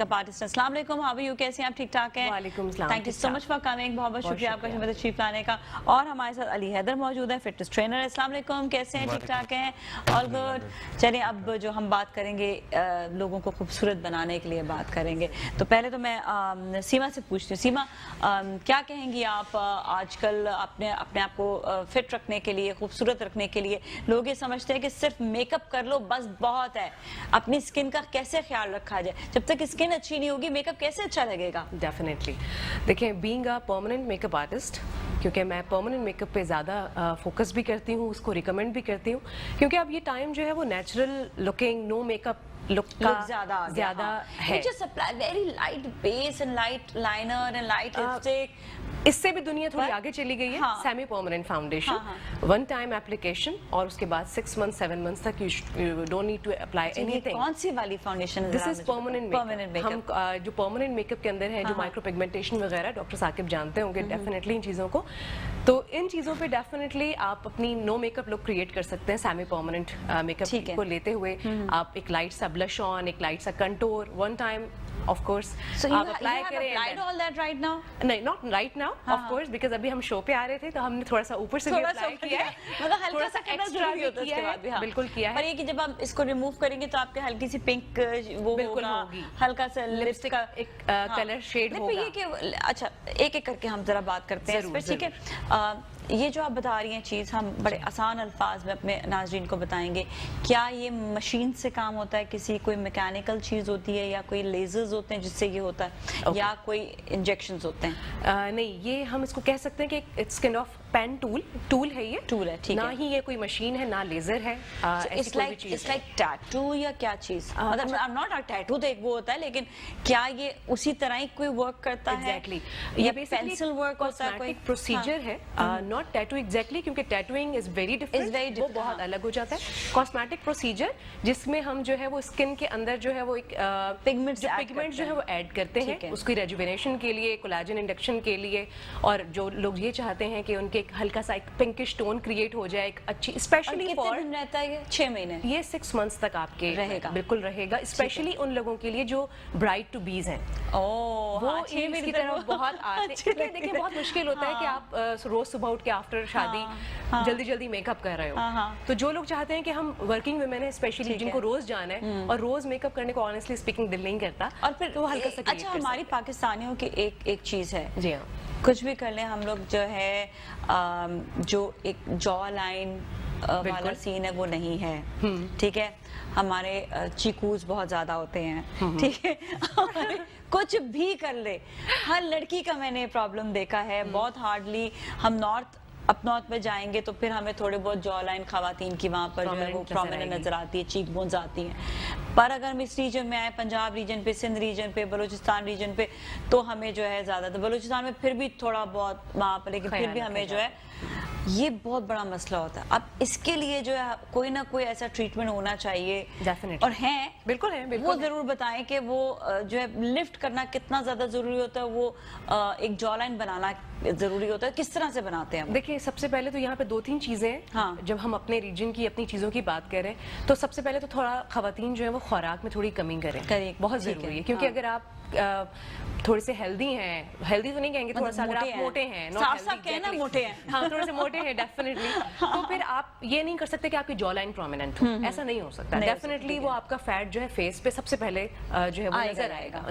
Artist अस्सलाम वालेकुम, how are you, कैसे हैं आप? ठीक ठाक हैं? वालेकुम सलाम। Thank you so much for coming, बहुत बहुत शुक्रिया आपका शहबत तशरीफ लाने का। और हमारे साथ अली हैदर मौजूद है, फिटनेस ट्रेनर। अस्सलाम वालेकुम, कैसे हैं? ठीक ठाक हैं? All good. चलिए अब जो हम बात करेंगे लोगों को खूबसूरत बनाने के लिए बात करेंगे। तो पहले तो मैं सीमा से पूछती हूँ, सीमा क्या कहेंगी आप आजकल अपने आप को फिट रखने के लिए, खूबसूरत रखने के लिए लोग ये समझते हैं कि सिर्फ मेकअप कर लो बस बहुत है, अपनी स्किन का कैसे ख्याल रखा जाए? जब तक स्किन अच्छी नहीं होगी मेकअप कैसे अच्छा लगेगा? डेफिनेटली देखें, being a permanent makeup artist, क्योंकि मैं परमानेंट मेकअप पे ज़्यादा फोकस भी करती हूँ, उसको रिकमेंड भी करती हूँ, क्योंकि अब ये टाइम जो है वो natural looking, no makeup look का ज़्यादा है। Very light base and light liner and light lipstick, इससे भी दुनिया थोड़ी आगे चली गई है। Semi permanent foundation, one time application, और उसके बाद 6 मंथ 7 मंथ्स तक you don't need to apply anything. कौन सी वाली foundation? This is permanent makeup. हम जो परमानेंट मेकअप के अंदर है, जो माइक्रो पिगमेंटेशन वगैरह, डॉक्टर साकिब जानते होंगे डेफिनेटली इन चीज़ों को। तो इन चीज़ों पे डेफिनेटली आप अपनी नो मेकअप लुक क्रिएट कर सकते हैं सेमी परमानेंट मेकअप को लेते हुए। आप एक लाइट सा ब्लश ऑन, एक लाइट सा contour, one time of course आप अप्लाई करें। All that right now? नहीं, not right now of course, because अभी हम शो पे आ रहे थे तो हमने थोड़ा सा ऊपर से भी अप्लाई किया है, मतलब हल्का सा एक्स्ट्रा भी होता है उसके बाद भी। हाँ, बिल्कुल किया है। पर ये कि जब आप इसको रिमूव करेंगे तो आपके हल्की सी पिंक वो बिल्कुल होगी, हल्का सा लिपस्टिक का एक कलर शेड होगा। ये कि अच्छा एक एक करके हम जरा बात करते हैं इस पर, ठीक है? ये जो आप बता रही हैं चीज़, हम बड़े आसान अल्फाज में अपने नाज़रीन को बताएंगे। क्या ये मशीन से काम होता है, किसी कोई मैकेनिकल चीज़ होती है, या कोई लेजर्स होते हैं जिससे ये होता है, या कोई इंजेक्शंस होते हैं? नहीं, ये हम इसको कह सकते हैं कि it's kind of pen tool है। ये टूल है, ठीक है। ना ही ये कोई मशीन है, ना लेजर है। इट्स लाइक टैटू या क्या चीज़? मतलब I am not a tattoo, तो एक वो होता है, लेकिन क्या ये उसी तरह ही कोई वर्क करता है? एग्जैक्टली, ये पेंसिल वर्क होता है, कोई प्रोसीजर है, नॉट टैटू एग्जैक्टली, क्योंकि टैटूइंग इज वेरी डिफरेंट, वो बहुत अलग हो जाता है। कॉस्मेटिक प्रोसीजर जिसमें हम जो है वो स्किन के अंदर जो है वो एक पिगमेंट जो है वो ऐड करते हैं उसकी रेजुवेनेशन के लिए, कोलाजन इंडक्शन के लिए, और जो लोग ये चाहते हैं कि उनके एक हल्का सा एक पिंकिश टोन क्रिएट हो जाए, एक अच्छी, स्पेशली फॉर रहता है ये 6 महीने, ये 6 मंथ्स तक आपके रहेगा, बिल्कुल रहेगा, स्पेशली उन लोगों के लिए जो ब्राइड टू बीज हैं। वो 6 महीने की तरफ बहुत आते हैं। देखिए, बहुत मुश्किल होता है कि आप रोज सुबह उठ के आफ्टर शादी जल्दी जल्दी मेकअप कर रहे हो। तो जो लोग चाहते हैं कि हम वर्किंग वुमेन है स्पेशली, जिनको रोज जाना है और रोज मेकअप करने को ऑनेस्टली स्पीकिंग दिल नहीं करता, और फिर तो हल्का सा अच्छा, हमारी पाकिस्तानियों की एक चीज है, जी हाँ, कुछ भी कर लें हम लोग जो है जो एक जॉ लाइन वाला सीन है वो नहीं है, ठीक है? हमारे चीकूज बहुत ज्यादा होते हैं, ठीक है? कुछ भी कर ले, हर लड़की का मैंने प्रॉब्लम देखा है। बहुत हार्डली हम नॉर्थ में जाएंगे तो फिर हमें थोड़े बहुत जॉ लाइन खवातीन की वहाँ पर जो है वो प्रोमिनेंट नजर आती है, चीक बोन्स आती हैं। पर अगर हम इस रीजन में आए, पंजाब रीजन पे, सिंध रीजन पे, बलूचिस्तान रीजन पे, तो हमें जो है ज्यादा, तो बलूचिस्तान में फिर भी थोड़ा बहुत वहाँ पर, लेकिन फिर भी हमें जो है ये बहुत बड़ा मसला होता है। अब इसके लिए जो है कोई ना कोई ऐसा ट्रीटमेंट होना चाहिए, डेफिनेटली, और है बिल्कुल है, वो जरूर बताएं कि वो जो है लिफ्ट करना कितना ज्यादा जरूरी होता है, वो एक जॉ लाइन बनाना जरूरी होता है, किस तरह से बनाते हैं? देखिए, सबसे पहले तो यहाँ पे 2-3 चीजें हैं। हाँ। जब हम अपने रीजन की, अपनी चीजों की बात करें, तो सबसे पहले तो थोड़ा खवातीन जो है वो खुराक में थोड़ी कमी करें, बहुत जरूरी है, क्योंकि अगर आप थोड़े से हेल्दी हैं, हेल्दी तो नहीं कहेंगे, थोड़ा सा अगर आप मोटे हैं, साफ कहना मोटे हैं, हाँ थोड़े से मोटे हैं डेफिनेटली, तो फिर आप ये नहीं कर सकते कि आपकी जॉ लाइन प्रोमिनेंट हो, ऐसा नहीं हो सकता। डेफिनेटली वो आपका फैट जो है फेस पे सबसे पहले जो है वो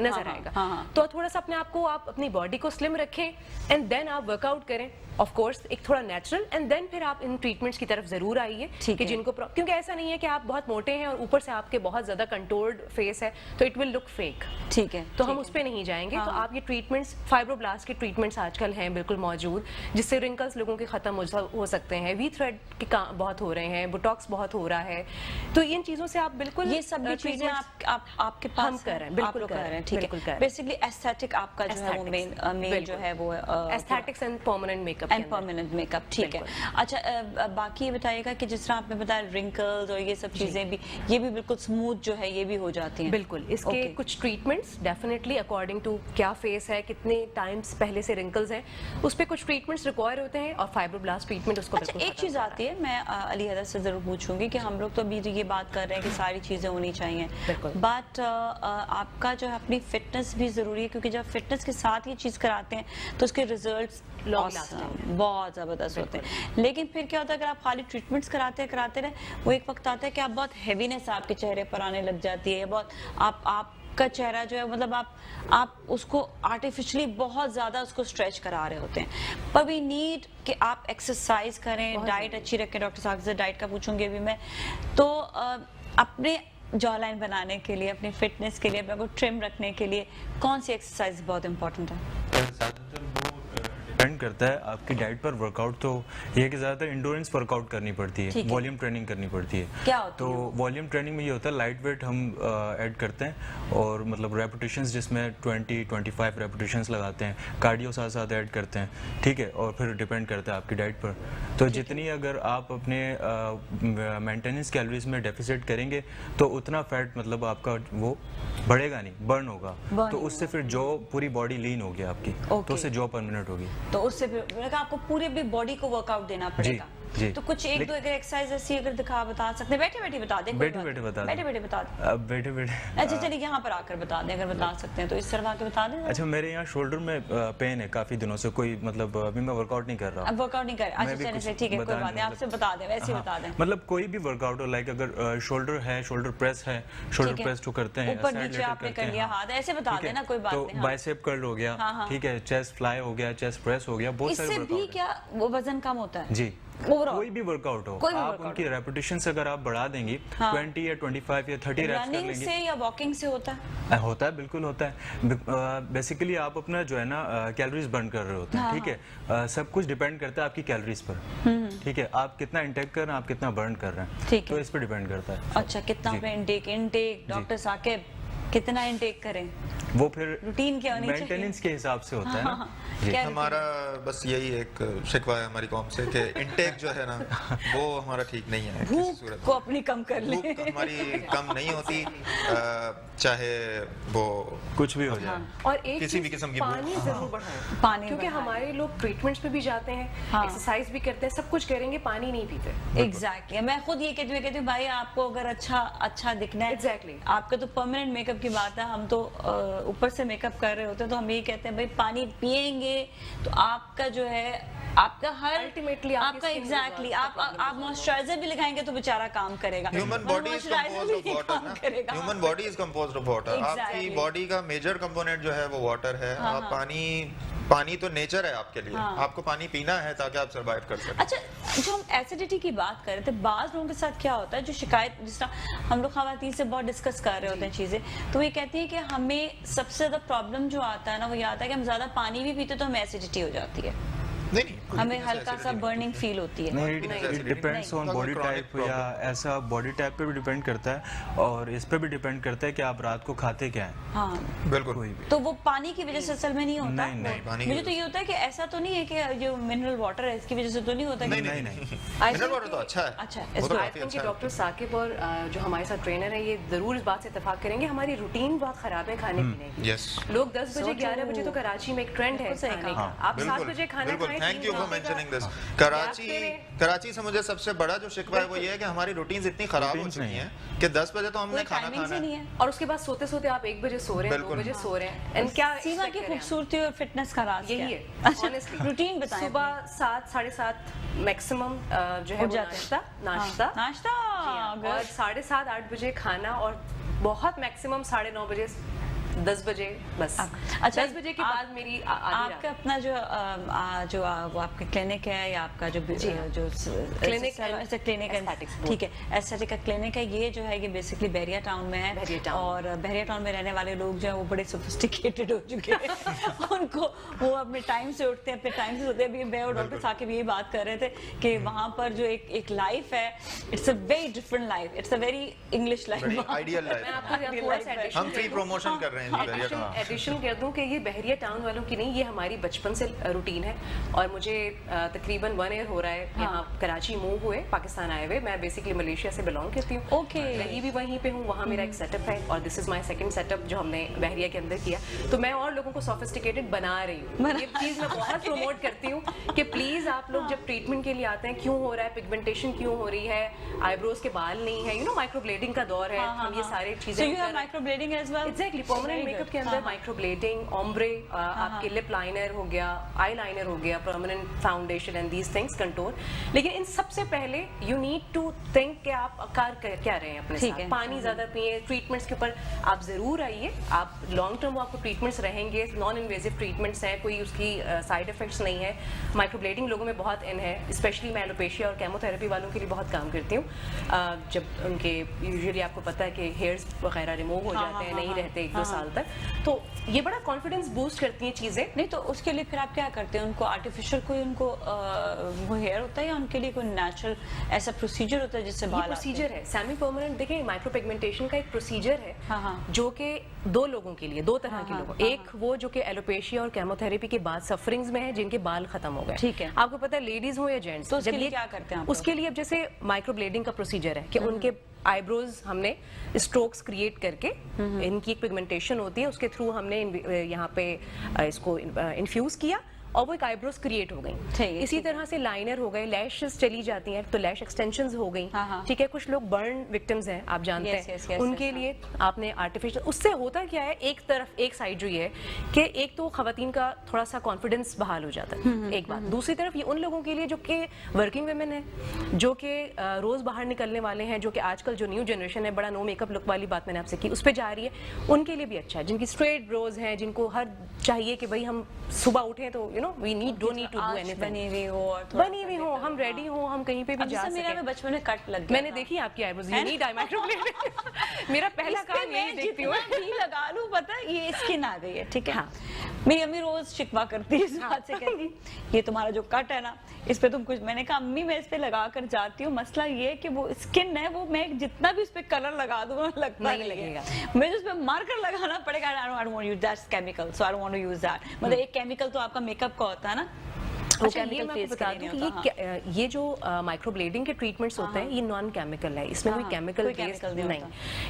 नजर आएगा। तो थोड़ा सा अपने आप को, आप अपनी बॉडी को स्लिम रखें, एंड देन आप वर्कआउट करें, ऑफ कोर्स एक थोड़ा नेचुरल, एंड देन फिर आप इन ट्रीटमेंट्स की तरफ जरूर आइए कि जिनको, क्योंकि ऐसा नहीं है कि आप बहुत मोटे हैं और ऊपर से आपके बहुत ज्यादा कंटूर्ड फेस है तो इट विल लुक फेक, ठीक है? तो हम उस पे नहीं जाएंगे। तो आप ये ट्रीटमेंट्स, फाइब्रोब्लास्ट के ट्रीटमेंट्स आजकल हैं बिल्कुल मौजूद, जिससे रिंकल्स लोगों के खत्म हो सकते हैं, वी थ्रेड के बहुत हो रहे हैं, बोटॉक्स बहुत हो रहा है। तो इन चीजों से आप बिल्कुल, ये सब चीजें आपके पास हम कर रहे हैं, बिल्कुल कर रहे हैं, ठीक है? बेसिकली एस्थेटिक आपका जो है वो मेन जो है वो aesthetics and permanent makeup, permanent makeup, ठीक है? अच्छा, बाकी ये बताइएगा कि जिस तरह आपने बताया रिंकल्स और ये सब चीजें भी, ये भी बिल्कुल स्मूथ जो है ये भी हो जाती हैं? बिल्कुल, इसके कुछ ट्रीटमेंट्स डेफिनेटली अकॉर्डिंग टू क्या फेस है, कितने टाइम्स पहले से रिंकल्स हैं, उस पर कुछ ट्रीटमेंट्स रिक्वायर होते हैं, और फाइब्रोब्लास्ट ट्रीटमेंट उसको अच्छा, एक चीज आती है, मैं अली हैदर से जरूर पूछूंगी कि हम लोग तो अभी ये बात कर रहे हैं कि सारी चीजें होनी चाहिए, बट आपका जो है अपनी फिटनेस भी जरूरी है, क्योंकि जब फिटनेस के साथ ये चीज कराते हैं तो उसके रिजल्ट्स बहुत जबरदस्त होते हैं। लेकिन फिर क्या होता है, अगर आप खाली ट्रीटमेंट्स कराते रहे, वो एक वक्त आता है कि आप बहुत हैवीनेस आपके चेहरे पर आने लग जाती है, बहुत आपका चेहरा जो है, मतलब आप उसको आर्टिफिशियली बहुत ज्यादा उसको स्ट्रेच करा रहे होते हैं। पर वी नीड कि आप एक्सरसाइज करें, डाइट अच्छी रखें। डॉक्टर साहब से डाइट का पूछूंगी अभी मैं, तो अपने जॉ लाइन बनाने के लिए, अपनी फिटनेस के लिए, अपने को ट्रिम रखने के लिए कौन सी एक्सरसाइज बहुत इंपॉर्टेंट है? डिपेंड करता है आपकी डाइट पर। वर्कआउट तो ये कि ज़्यादातर इंडोरेंस वर्कआउट करनी पड़ती है, वॉल्यूम ट्रेनिंग करनी पड़ती है। क्या होती तो वॉल्यूम ट्रेनिंग में ये होता है, लाइट वेट हम ऐड करते हैं और मतलब रेपिटेशंस जिसमें 20-25 रेपिटेशंस लगाते हैं, कार्डियो साथ साथ ऐड करते हैं, ठीक है। और फिर डिपेंड करता है आपकी डाइट पर। तो जितनी अगर आप अपने मेंटेनेंस कैलोरीज में डेफिसिट करेंगे तो उतना फैट मतलब आपका वो बढ़ेगा नहीं, बर्न होगा, तो उससे फिर जॉ पूरी बॉडी लीन होगी आपकी, तो उससे जॉ परमानेंट होगी। तो उससे फिर आपको पूरी भी बॉडी को वर्कआउट देना पड़ेगा। जी। तो कुछ एक दो अगर एक्सरसाइज ऐसी अगर बता सकते हैं, बैठे बैठे बता दें, बैठे बैठे बता दें, बैठे बैठे। अच्छा चलिए यहाँ पर आकर बता दें, अगर बता सकते हैं तो इस तरह आके बता दें। अच्छा, मेरे यहाँ शोल्डर में पेन है काफी दिनों से, कोई मतलब अभी मैं वर्कआउट नहीं कर रहा। अब वर्कआउट नहीं कर, अच्छा चलिए ठीक है, कोई बात नहीं, आपसे बता दें, वैसे ही बता दें। मतलब कोई भी वर्कआउट हो, लाइक अगर शोल्डर है, शोल्डर प्रेस है, शोल्डर प्रेस जो करते हैं, ऊपर नीचे आपने कर लिया हाथ, ऐसे बता देना, कोई बात नहीं। तो बाइसेप कर्ल हो गया, ठीक है, चेस्ट फ्लाई हो गया, चेस्ट प्रेस हो गया, बहुत सारे इससे भी क्या वो वजन कम होता है? जी, कोई भी वर्कआउट हो, आप उनकी रेपिटेशंस अगर आप बढ़ा देंगी, 20 या 25 या 30 रेप्स कर लेंगे। रनिंग से या वॉकिंग से होता है? होता है, बिल्कुल होता है। बेसिकली आप अपना जो है ना कैलोरीज बर्न कर रहे होते हैं, ठीक है। सब कुछ डिपेंड करता है आपकी कैलोरीज पर, ठीक है। आप कितना इंटेक कर रहे हैं, आप कितना बर्न कर रहे हैं, ठीक है, तो इस पर डिपेंड करता है। अच्छा, कितना इंटेक डॉक्टर साकिब कितना इंटेक करें, वो फिर रूटीन क्या होनी चाहिए, मेंटेनेंस के हिसाब से होता है ना। हमारा बस यही एक शिकवा है हमारी कौम से कि इंटेक जो है ना वो हमारा ठीक नहीं है। भूख को अपनी कम कर ले, भूख हमारी कम नहीं होती, चाहे वो कुछ भी हो जाए। और एक किसी भी किस्म की पानी जरूर बढ़ाएं, पानी, क्योंकि हमारे लोग ट्रीटमेंट्स पे भी जाते हैं, एक्सरसाइज भी करते हैं, सब कुछ करेंगे, पानी नहीं पीते। एग्जैक्टली, मैं खुद ये कहती हूँ भाई, आपको अगर अच्छा दिखना है, एग्जैक्टली, आपका तो परमानेंट मेकअप की बात है, हम तो ऊपर से मेकअप कर रहे होते हैं, तो हम यही कहते हैं भाई पानी पिएंगे तो आपका जो है, आपका हर अल्टीमेटली आपका एग्जैक्टली आप मॉइस्चराइजर भी लगाएंगे तो बेचारा काम करेगा। Human body is composed of water ना, human body is composed of water. आपकी बॉडी का मेजर कंपोनेंट जो है वो वाटर है। आप पानी तो नेचर है आपके लिए, आपको पानी पीना है ताकि आप सर्वाइव कर सकें। अच्छा, जो हम एसिडिटी की बात कर रहे थे, बाज लोगों के साथ क्या होता है, जो शिकायत, जिस तरह हम लोग खवातीन से बहुत डिस्कस कर रहे होते हैं चीजें, तो ये कहती है कि हमें सबसे ज्यादा प्रॉब्लम जो आता है ना, वो ये आता है कि हम ज्यादा पानी भी पीते तो हमें एसिडिटी हो जाती है, नहीं, हमें हल्का सा बर्निंग फील होती है। नहीं, it depends on body type, या ऐसा बॉडी टाइप पे भी डिपेंड करता है, और इस पे भी डिपेंड करता है कि आप रात को खाते क्या हैं। हाँ, बिल्कुल। तो वो पानी की वजह से असल में नहीं होता। नहीं, मुझे तो ये होता है कि ऐसा तो नहीं है कि जो मिनरल वाटर है इसकी वजह से तो नहीं होता। नहीं, मिनरल वाटर तो अच्छा है। अच्छा, डॉक्टर साकिब और जो हमारे साथ ट्रेनर है, ये जरूर इस बात से इत्तेफाक करेंगे, हमारी रूटीन बहुत खराब है खाने पीने की। लोग 10 बजे 11 बजे तो कराची में एक ट्रेंड है खाने का, आप 7 बजे खाना खाएं। Thank you for mentioning this. Karachi से मुझे सबसे बड़ा जो शिकवा है वो ये है कि हमारी रूटीन्स इतनी खराब हो चुकी हैं कि 10 बजे तो हमने खाना खाना है, और उसके बाद सोते सोते आप 1 बजे सो रहे हैं, 2 बजे सो रहे हैं। एंड क्या सीमा की खूबसूरती और फिटनेस का राज यही है। ऑनेस्टली रूटीन बताएं। सुबह 7 साढ़े 7 मैक्सिमम जो है नाश्ता और 7:30 8 बजे खाना, और बहुत मैक्सिमम 9:30 बजे 10 बजे बस। अच्छा, 10 बजे के बाद मेरी आपका अपना जो वो आपका क्लिनिक है, या आपका जो क्लिनिक है, ठीक है, एस्थेटिक का क्लिनिक है, ये जो है ये बेसिकली बहरिया टाउन में है, और बहरिया टाउन में रहने वाले लोग जो है वो बड़े सोफिस्टिकेटेड हो चुके हैं उनको वो अपने टाइम से उठते हैं, अपने टाइम से सोते हैं। अभी मैं और डॉक्टर साकिब यही बात कर रहे थे कि वहाँ पर जो एक लाइफ है, it's a very different life, it's a very English life, ideal life. हम फ्री प्रमोशन कर रहे हैं हैं जी बहरिया टाउन। एडिशन कर दूं कि ये बहरिया टाउन वालों की नहीं, ये हमारी बचपन से रूटीन है और मुझे तकरीबन 1 ईयर हो रहा है यहाँ कराची मूव हुए, पाकिस्तान आए हुए। मैं बेसिकली मलेशिया से बिलोंग करती हूँ, ओके, रही भी वहीं पे हूँ, वहाँ मेरा एक सेटअप है और this is my second setup जो हमने बहरिया के अंदर किया। तो मैं और लोगों को सोफिस्टिकेटेड बना रही हूँ, ये चीज़ मैं बहुत प्रमोट करती हूँ कि प्लीज आप लोग जब ट्रीटमेंट के लिए आते हैं, क्यों हो रहा है, पिगमेंटेशन क्यों हो रही है, आईब्रोज के बाल नहीं है, माइक्रोब्लेडिंग का दौर है, हम ये सारे चीजें microblading as well. Exactly, permanent makeup के अंदर माइक्रोब्लेडिंग, ओम्ब्रे, आपके लिप लाइनर हो गया, आई लाइनर हो गया, permanent foundation and these things, contour. लेकिन इन सबसे पहले यू नीड टू थिंक कि आप क्या रहे हैं अपने साथ। पानी ज्यादा पिए, ट्रीटमेंट्स के ऊपर आप जरूर आइए, आप लॉन्ग टर्म आपको ट्रीटमेंट्स रहेंगे, नॉन इन्वेजिव ट्रीटमेंट्स हैं, कोई उसकी साइड इफेक्ट्स नहीं है। माइक्रोब्लेडिंग लोगों में बहुत इन है, स्पेशली मैं एलोपेशिया और केमोथेरेपी वालों के लिए बहुत काम करती हूँ। जब उनके यूजुअली आपको पता है कि हेयर्स वगैरह रिमूव हो जाते हैं, नहीं रहते 1-2 साल तक, तो ये बड़ा कॉन्फिडेंस बूस्ट करती हैं चीजें। नहीं तो उसके लिए फिर आप क्या करते हैं? उनको आर्टिफिशियल कोई उनको वो हेयर होता है या उनके लिए कोई नेचुरल ऐसा प्रोसीजर होता है जिससे बाल? प्रोसीजर है सेमी परमानेंट। देखिए माइक्रोपिगमेंटेशन का एक प्रोसीजर है जो कि 2 लोगों के लिए, 2 तरह के लोगों, एक वो जो कि एलोपेशिया और केमोथेरेपी के बाद सफरिंग्स में है, जिनके बाल खत्म हो गए। ठीक है, आपको पता है लेडीज हो या जेंट्स, तो उसके लिए क्या करते हैं आप? उसके लिए अब जैसे माइक्रोब्लेडिंग का प्रोसीजर है कि उनके आईब्रोज हमने स्ट्रोक्स क्रिएट करके, इनकी एक पिगमेंटेशन होती है, उसके थ्रू हमने यहाँ पे इसको इन्फ्यूज किया और वो एक आईब्रोज क्रिएट हो गई। इसी तरह से लाइनर हो गए, लैशेस चली जाती हैं तो लैश एक्सटेंशंस हो गई। ठीक है, कुछ लोग बर्न विक्टिम्स हैं, आप जानते हैं, उनके लिए आपने आर्टिफिशियल, उससे होता क्या है, एक साइड जो ये है कि एक तो खवातीन का थोड़ा सा कॉन्फिडेंस बहाल हो जाता है, एक बात। दूसरी तरफ ये उन लोगों के लिए जो कि वर्किंग वुमेन है, जो कि रोज बाहर निकलने वाले हैं, जो कि आजकल जो न्यू जनरेशन है, बड़ा नो मेकअप लुक वाली बात मैंने आपसे की, उस पर जा रही है, उनके लिए भी अच्छा है। जिनकी स्ट्रेट ब्रोज हैं, जिनको हर चाहिए कि भाई हम सुबह उठें तो we don't need to do anything, बनी हुई हो, हम रेडी हो, हम कहीं पे भी जा सकें। मेरा बचपन में कट लग गया, मैंने देखी आपकी आईब्रोज, you need माइक्रोब्लेडिंग। मेरा पहला काम यही देखती हूँ, लगा लूं, पता है ये स्किन आ गई है, ठीक है। मेरी अम्मी रोज शिकवा करती है इस बात से, कहती ये तुम्हारा जो कट है ना, इस पे तुम कुछ, मैंने कहा अम्मी मैं इस पे लगा कर जाती हूँ, मसला ये है कि वो स्किन है, वो मैं जितना भी उस पे कलर लगा दूंगा लगता नहीं लगेगा, मुझे उस पे मार्कर लगाना पड़ेगा। I don't want to use that chemical, so I don't want to use that। मतलब एक केमिकल तो आपका मेकअप का होता है ना, अच्छा, ये मैं आपको बता दूं कि ये जो माइक्रोब्लेडिंग के ट्रीटमेंट्स होते हैं, ये नॉन केमिकल है, इसमें कोई केमिकल नहीं,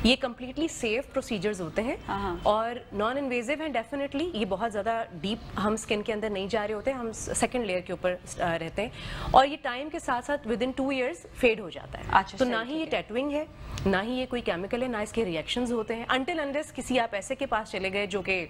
ये कम्प्लीटली सेफ प्रोसीजर्स होते हैं और नॉन इन्वेजिव हैं। डेफिनेटली ये बहुत ज़्यादा डीप हम स्किन के अंदर नहीं जा रहे होते हैं, हम सेकंड लेयर के ऊपर रहते हैं और ये टाइम के साथ साथ विद इन 2 years फेड हो जाता है। तो ना ही ये टैटूइंग है, ना ही ये कोई केमिकल है, ना इसके रिएक्शंस होते हैं, अनटिल अनलेस किसी आप ऐसे के पास चले गए जो कि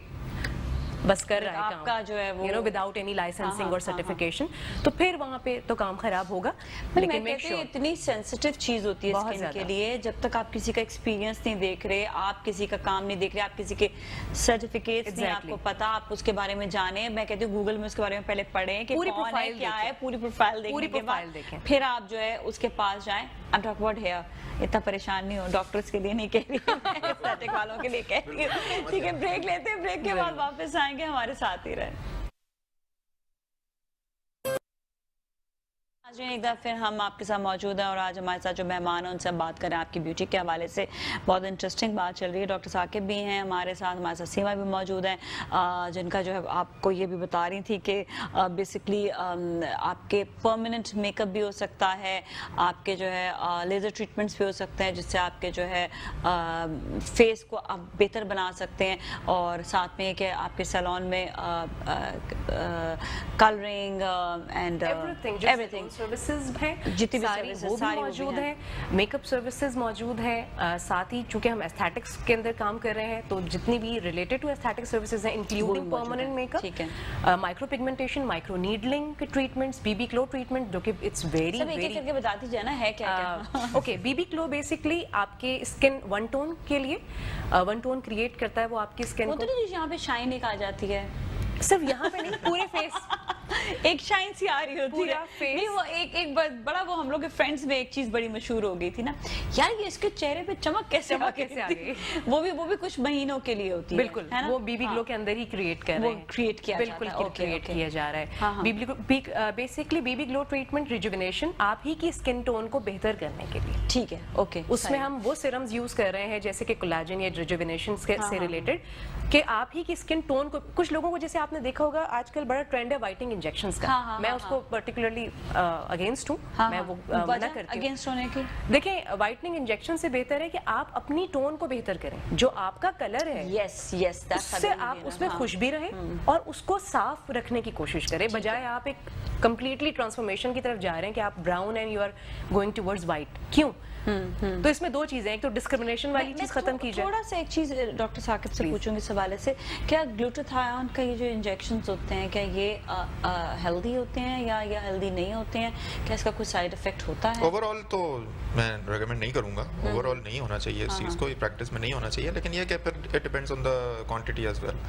बस कर रहा है आपका जो है वो विदाउट एनी लाइसेंसिंग और सर्टिफिकेशन, तो फिर वहाँ पे तो काम खराब होगा। लेकिन मैं कहती हूँ इतनी सेंसिटिव चीज होती है स्किन के लिए, जब तक आप किसी का एक्सपीरियंस नहीं देख रहे, आप किसी का काम नहीं देख रहे, आप किसी के सर्टिफिकेट्स नहीं आपको पता, आप उसके बारे में जाने, मैं कहती हूँ गूगल में उसके बारे में पहले पढ़ें कि पूरी प्रोफाइल क्या है, पूरी प्रोफाइल देखने के बाद फिर आप जो है उसके पास जाएं। I am talking about hair, इतना परेशान नहीं हो, डॉक्टर्स के लिए नहीं कह रही हूँ, एस्थेटिक वालों के लिए कह रही हूँ। ठीक है, ब्रेक लेते हैं, ब्रेक के बाद वापस आएंगे, हमारे साथ ही रहे। आज एक बार फिर हम आपके साथ मौजूद हैं और आज हमारे साथ जो मेहमान हैं उनसे हम बात करें आपकी ब्यूटी के हवाले से। बहुत इंटरेस्टिंग बात चल रही है। डॉक्टर साकिब भी हैं हमारे साथ सीमा भी मौजूद हैं, जिनका जो है आपको ये भी बता रही थी कि बेसिकली आपके परमानेंट मेकअप भी हो सकता है, आपके जो है लेज़र ट्रीटमेंट्स भी हो सकते हैं जिससे आपके जो है फेस को आप बेहतर बना सकते हैं, और साथ में कि आपके सैलून में कलरिंग एंड एवरीथिंग सर्विसेज हैं, जितनी भी सारी सर्विसेज वो भी मौजूद है, मेकअप सर्विसेज मौजूद है। साथ ही चूंकि हम एस्थेटिक्स के अंदर काम कर रहे हैं तो जितनी भी रिलेटेड टू एस्थेटिक सर्विसेज हैं including permanent makeup, micro pigmentation, micro needling के ट्रीटमेंट्स, बीबी ग्लो ट्रीटमेंट, जो कि इट्स वेरी वेरी करके बता दीजिए ना है क्या। ओके, बीबी ग्लो बेसिकली आपके स्किन वन टोन के लिए वन टोन क्रिएट करता है, वो आपकी स्किन को यहाँ पे शाइन एक आ जाती है, सिर्फ यहाँ पे नहीं पूरे फेस एक शाइन सी आ रही होती पूरा है। face। नहीं वो एक बड़ा वो हम लोग के फ्रेंड्स में एक चीज बड़ी मशहूर हो गई थी ना, यार ये इसके चेहरे पे चमक कैसे आ गई? वो भी कुछ महीनों के लिए होती है, बिल्कुल है ना? वो बीबी ग्लो के अंदर ही क्रिएट कर रहे हैं, क्रिएट किया बिल्कुल जाता है। क्रिएट किया जा रहा है। हाँ। बेसिकली बीबी ग्लो ट्रीटमेंट रिजुविनेशन आप ही की स्किन टोन को बेहतर करने के लिए, ठीक है, ओके। उसमें हम वो सीरम्स यूज कर रहे हैं जैसे कि कोलाजन या रिजुविनेशन से रिलेटेड, कि आप ही की स्किन टोन को, कुछ लोगों को जैसे आपने देखा होगा आजकल बड़ा ट्रेंड है वाइटनिंग इंजेक्शंस का, मैं उसको पर्टिकुलरली अगेंस्ट हूँ, मैं वो मना करती हूँ अगेंस्ट होने की। देखिए वाइटनिंग इंजेक्शन से बेहतर है कि आप अपनी टोन को बेहतर करें, जो आपका कलर है यस उससे आप उसमें खुश भी रहें और उसको साफ रखने की कोशिश करें, बजाय आप एक कंप्लीटली ट्रांसफॉर्मेशन की तरफ जा रहे हैं कि आप brown and you are going towards white. क्यों? तो इसमें दो चीजें, एक तो डिस्क्रिमिनेशन वाली चीज खत्म की जाए। थोड़ा सा एक चीज डॉक्टर साकिब से पूछूंगी इस हवाले से, क्या ग्लूटाथायोन का ये जो इंजेक्शंस होते हैं क्या ये हेल्दी होते हैं या हेल्दी नहीं होते हैं? क्या इसका कोई साइड इफेक्ट होता है? ओवरऑल तो मैं रेकमेंड नहीं करूंगा, ओवरऑल नहीं होना चाहिए इस चीज को, ये प्रैक्टिस में नहीं होना चाहिए, लेकिन ये कि it depends on the quantity as well,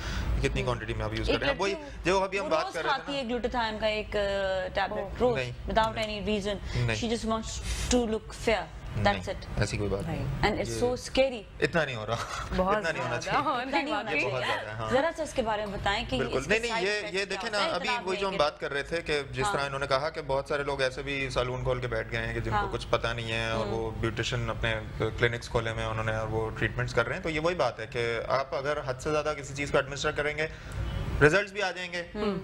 कितनी क्वांटिटी में आप यूज कर रहे हैं। वही जो अभी हम बात कर रहे खाती थे है ग्लूटाथायोन का एक टैबलेट रोज without any reason, she just wants to look fair, that's it, ऐसी कोई बात नहीं, एंड इट्स सो स्कैरी। इतना नहीं हो रहा, इतना नहीं होना चाहिए, बहुत ज्यादा है। हाँ। जरा सा इसके बारे में बताएं कि बिल्कुल नहीं ये देखें ना, अभी वही जो हम बात कर रहे थे कि जिस तरह इन्होंने कहा कि बहुत सारे लोग ऐसे भी सैलून खोल के बैठ गए हैं कि जिनको कुछ पता नहीं है और वो ब्यूटिशियन अपने क्लिनिक्स खोले में उन्होंने और वो ट्रीटमेंट्स कर रहे हैं। तो ये वही बात है कि आप अगर हद से ज्यादा किसी चीज को एडमिनिस्टर करेंगे, रिजल्ट्स भी आ जाएंगे,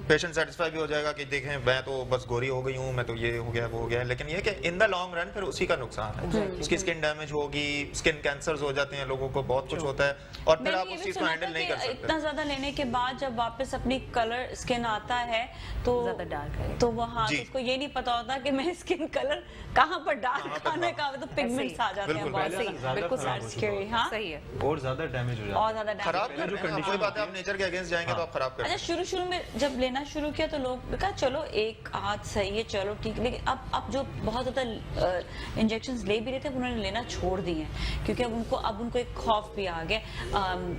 पेशेंट सेटिस्फाई भी हो जाएगा कि देखें मैं तो बस गोरी हो गई हूँ, मैं तो ये हो गया वो हो गया, लेकिन ये कि इन द लॉन्ग रन फिर उसी का नुकसान है, उसकी स्किन डैमेज होगी, स्किन कैंसर्स हो जाते हैं लोगों को, बहुत कुछ होता है और फिर आप उस चीज को हैंडल नहीं कर सकते। इतना ज्यादा लेने के बाद जब वापस अपनी कलर स्किन आता है तो ज्यादा डार्क है, तो वहाँ उसको ये नहीं पता होता कि मैं स्किन कलर कहाँ पर डार्क आने का, तो पिगमेंट्स आ जाते हैं बहुत सही, बिल्कुल स्कैरी। हाँ सही है, और ज्यादा डैमेज हो जाता है, और ज्यादा खराब कर रहे हैं, कोई बात है, आप नेचर के अगेंस्ट जाएंगे तो आप खराब कर रहे हैं। शुरू में जब लेना शुरू किया तो लोग कहा चलो एक हाथ सही है, चलो ठीक, लेकिन अब जो बहुत ज्यादा इंजेक्शंस ले भी रहे थे उन्होंने लेना छोड़ दिए हैं क्योंकि अब उनको एक खौफ भी आ गया।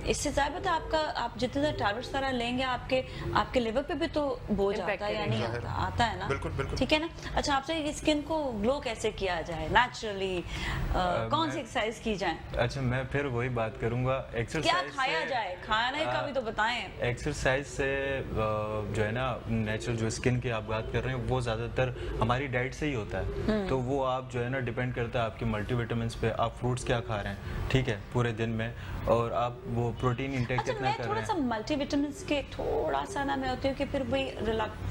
इससे ज्यादा पता आपका, आप जितने ज्यादा टैबलेट्स सारा लेंगे आपके लिवर पे भी तो बोझ आता है या नहीं आता है ना? बिल्कुल ठीक है ना। अच्छा, आपसे स्किन को ग्लो कैसे किया जाए नेचुरली, कौन सी एक्सरसाइज की जाए? अच्छा, मैं फिर वही बात करूंगा, एक्सरसाइज क्या खाया जाए, खाने का भी तो बताएं। एक्सरसाइज से जो है ना नेचुरल जो स्किन की आप बात कर रहे हैं वो ज़्यादातर हमारी डाइट से ही होता है, तो वो आप जो है ना डिपेंड करता है आपके मल्टीविटामिन्स पे, आप फ्रूट्स क्या खा रहे हैं, ठीक है, पूरे दिन में, और आप वो प्रोटीन इंटेक कितना कर रहे हैं। थोड़ा सा मल्टीविटामिन्स के थोड़ा सा ना मैं होती हूँ कि फिर वही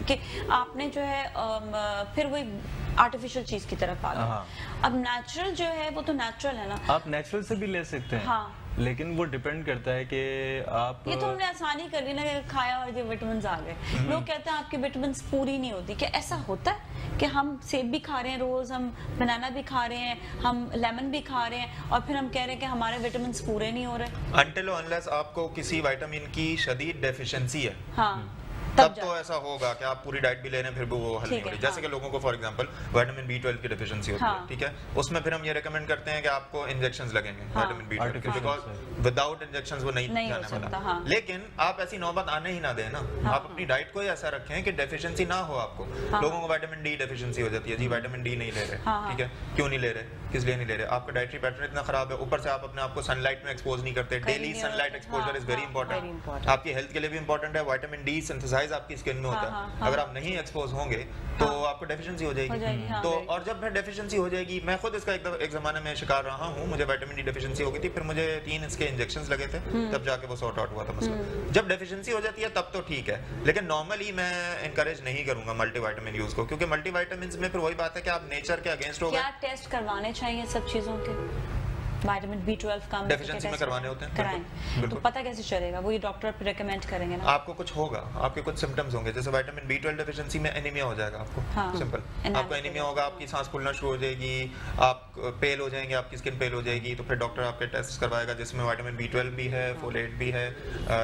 कि आपने जो है फिर वही आर्टिफिशियल चीज की तरफ आ गए। अब नेचुरल जो है वो तो नेचुरल है ना, आप नेचुरल से भी ले सकते हैं। हाँ, लेकिन वो डिपेंड करता है कि आप, ये तो हमने आसानी कर ली ना, खाया और ये विटामिन आ गए। लोग कहते हैं आपकी विटामिन पूरी नहीं होती, क्या ऐसा होता है कि हम सेब भी खा रहे हैं रोज, हम बनाना भी खा रहे हैं, हम लेमन भी खा रहे हैं और फिर हम कह रहे हैं कि हमारे विटामिन पूरे नहीं हो रहे? अनटिल अनलेस आपको किसी विटामिन की शदीद डेफिशिएंसी है, हाँ, तब तो ऐसा होगा कि आप पूरी डाइट भी ले रहे हैं फिर भी वो हल नहीं हो रही। जैसे कि लोगों को फॉर एग्जांपल विटामिन B12 की डेफिशिएंसी होती है, ठीक है, उसमें फिर हम ये रेकमेंड करते हैं कि आपको इंजेक्शंस लगेंगे विटामिन B12 के, बिकॉज विदाउट इंजेक्शंस वो नहीं जाने वाला। लेकिन आप ऐसी नौबत आने ही ना दें ना, आप अपनी डाइट को ही ऐसा रखें कि डेफिशिएंसी ना हो आपको। लोगों को विटामिन D डेफिशिएंसी हो जाती है, जी विटामिन D नहीं ले रहे, ठीक है, क्यों नहीं ले रहे, किस लिए नहीं ले रहे? आपका डाइटरी पैटर्न इतना खराब है, ऊपर से आप अपने आप को सनलाइट में एक्सपोज नहीं करते। Daily sunlight exposure is very important, आपकी हेल्थ के लिए भी इंपॉर्टेंट है। विटामिन D सिंथेसाइज आपकी स्किन में होता है, अगर आप नहीं एक्सपोज होंगे तो आपको डेफिशिएंसी हो जाएगी। तो और जब फिर डेफिशिएंसी हो जाएगी, मैं खुद इसका एक जमाने में शिकार रहा हूँ, मुझे विटामिन D डेफिशिएंसी हो गई थी, फिर मुझे 3 इसके इंजेक्शंस लगे थे, तब जाके वो सॉर्ट आउट हुआ था मसला। जब डेफिशिएंसी हो जाती है तब तो ठीक है, लेकिन नॉर्मली मैं इनकरेज नहीं करूंगा मल्टीविटामिन यूज को, क्योंकि मल्टीविटामिन्स में फिर वही बात है कि आप नेचर के अगेंस्ट हो गए। क्या टेस्ट करवाने चाहिए सब चीजों के? विटामिन B12 का डेफिशिएंसी में करवाने होते हैं, कराएं तो पता कैसे चलेगा? वो ये डॉक्टर फिर रेकमेंड करेंगे ना? आपको कुछ होगा, आपके कुछ सिम्टम्स होंगे, जैसे विटामिन B12 डेफिशिएंसी में एनीमिया हो जाएगा आपको, सिंपल, आपको एनीमिया होगा, आपकी सांस फूलना शुरू हो जाएगी, आप पेल हो जाएंगे, आपकी स्किन पेल हो जाएगी, तो फिर डॉक्टर आपके टेस्ट करवाएगा जिसमें विटामिन B12 भी है, फोलेट भी है,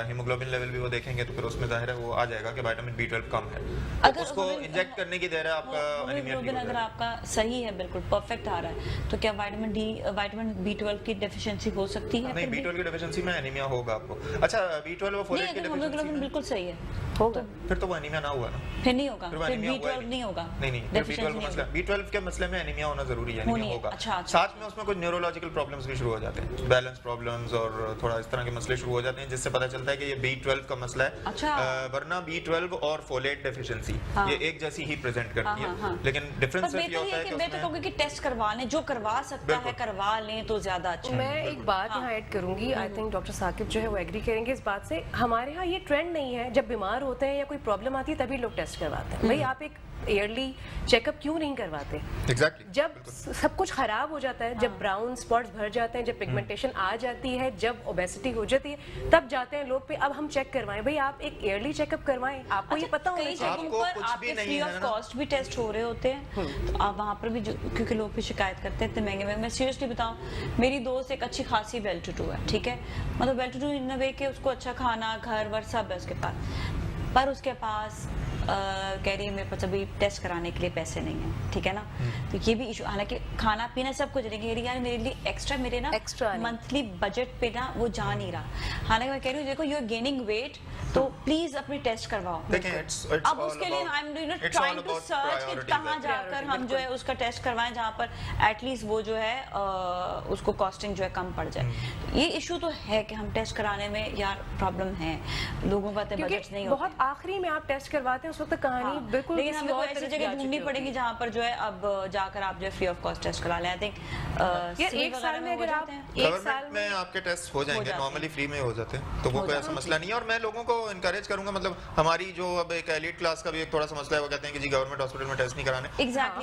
हीमोग्लोबिन लेवल भी वो देखेंगे, तो फिर उसमें जाहिर है वो आ जाएगा कि विटामिन B12 कम है, तो उसको इंजेक्ट करने की देर है आपका एनीमिया। अगर आपका सही है, बिल्कुल परफेक्ट आ रहा है, तो क्या विटामिन B12 की डेफिशिएंसी हो सकती है? नहीं, B12 की डेफिशिएंसी में एनीमिया होगा आपको। अच्छा, B12 और फोलेट की डेफिशिएंसी बिल्कुल सही है, होगा। फिर तो वो एनीमिया ना हुआ ना, फिर नहीं होगा, फिर वो फिर एनीमिया हुआ B12 नहीं होगा, नहीं Deficiency B12 नहीं मसला, होगा। B12 के मसले में एनीमिया होना जरूरी है, एनीमिया होगा। अच्छा। साथ में उसमें कुछ न्यूरोलॉजिकल प्रॉब्लम्स भी शुरू हो जाते हैं, बैलेंस प्रॉब्लम्स और थोड़ा इस तरह के मसले शुरू हो जाते हैं, जिससे पता चलता है कि ये B12 का मसला है। अच्छा। वरना B12 और फोलेट डेफिशिएंसी ये एक जैसी ही प्रेजेंट करती है, लेकिन डिफरेंस सिर्फ ये होता है कि मैं तो कहूँगी कि टेस्ट करवा लें, जो करवा सकता है करवा लें तो ज्यादा अच्छा। मैं एक बात यहाँ ऐड करूंगी, आई थिंक डॉक्टर साकिब जो है वो एग्री करेंगे इस बात से। हमारे यहाँ ये ट्रेंड नहीं है, जब बीमार होते हैं या कोई प्रॉब्लम आती है तभी लोग टेस्ट करवाते हैं। भाई आप एक ईयरली चेकअप क्यों नहीं करवाते? एग्जैक्टली जब सब कुछ खराब हो जाता है, जब ब्राउन स्पॉट्स भर जाते हैं, जब पिगमेंटेशन आ जाती है, जब ओबेसिटी हो जाती है, तब जाते हैं लोग पे अब हम चेक करवाएं। भाई आप एक ईयरली चेकअप करवाएं, आपको ये पता होना कई चाहिए। जगहों पर आपके फ्री ऑफ कॉस्ट भी टेस्ट हो रहे होते हैं, तो आप वहाँ पर भी क्योंकि लोग भी शिकायत करते हैं इतने महंगे। मैं सीरियसली बताऊँ, मेरी दोस्त एक अच्छी खासी वेल टू डू है, ठीक है, मतलब वेल टू डू इन वे के उसको अच्छा खाना घर वर सब है उसके पास, पर उसके पास कह रही है मेरे पास अभी टेस्ट कराने के लिए पैसे नहीं है, ठीक है ना। तो ये भी इशू, हालांकि खाना पीना सब कुछ रहेंगे यार, मेरे लिए एक्स्ट्रा मेरे ना मंथली बजट पे ना वो जा नहीं रहा। हालांकि मैं कह रही हूँ देखो यू आर गेनिंग वेट, तो प्लीज अपनी टेस्ट करवाओ। अब उसके लिए I am trying to search कि कहाँ जाकर हम जो है उसका टेस्ट करवाएं जहाँ पर एटलीस्ट वो जो है उसको कॉस्टिंग जो है कम पड़ जाए। ये इशू तो है कि हम टेस्ट कराने में यार प्रॉब्लम है, लोगों का बजट नहीं होता। बहुत आखिरी में आप टेस्ट करवाते हैं उस वक्त कहानी बिल्कुल, लेकिन हमें कोई ऐसी जगह ढूंढनी पड़ेगी जहाँ पर जो है अब जाकर आप जो है फ्री ऑफ कॉस्ट टेस्ट करा लें। आई थिंक एक साल में अगर आप एक साल में आपके टेस्ट हो जाएंगे, नॉर्मली फ्री में हो जाते हैं, तो वो कोई ऐसा मसला नहीं है। और मैं लोगों को इनकरेज करूंगा, मतलब हमारी जो अब एक एलीट क्लास का भी एक थोड़ा सा मसला है, वो कहते हैं कि जी गवर्नमेंट हॉस्पिटल में टेस्ट नहीं कराने।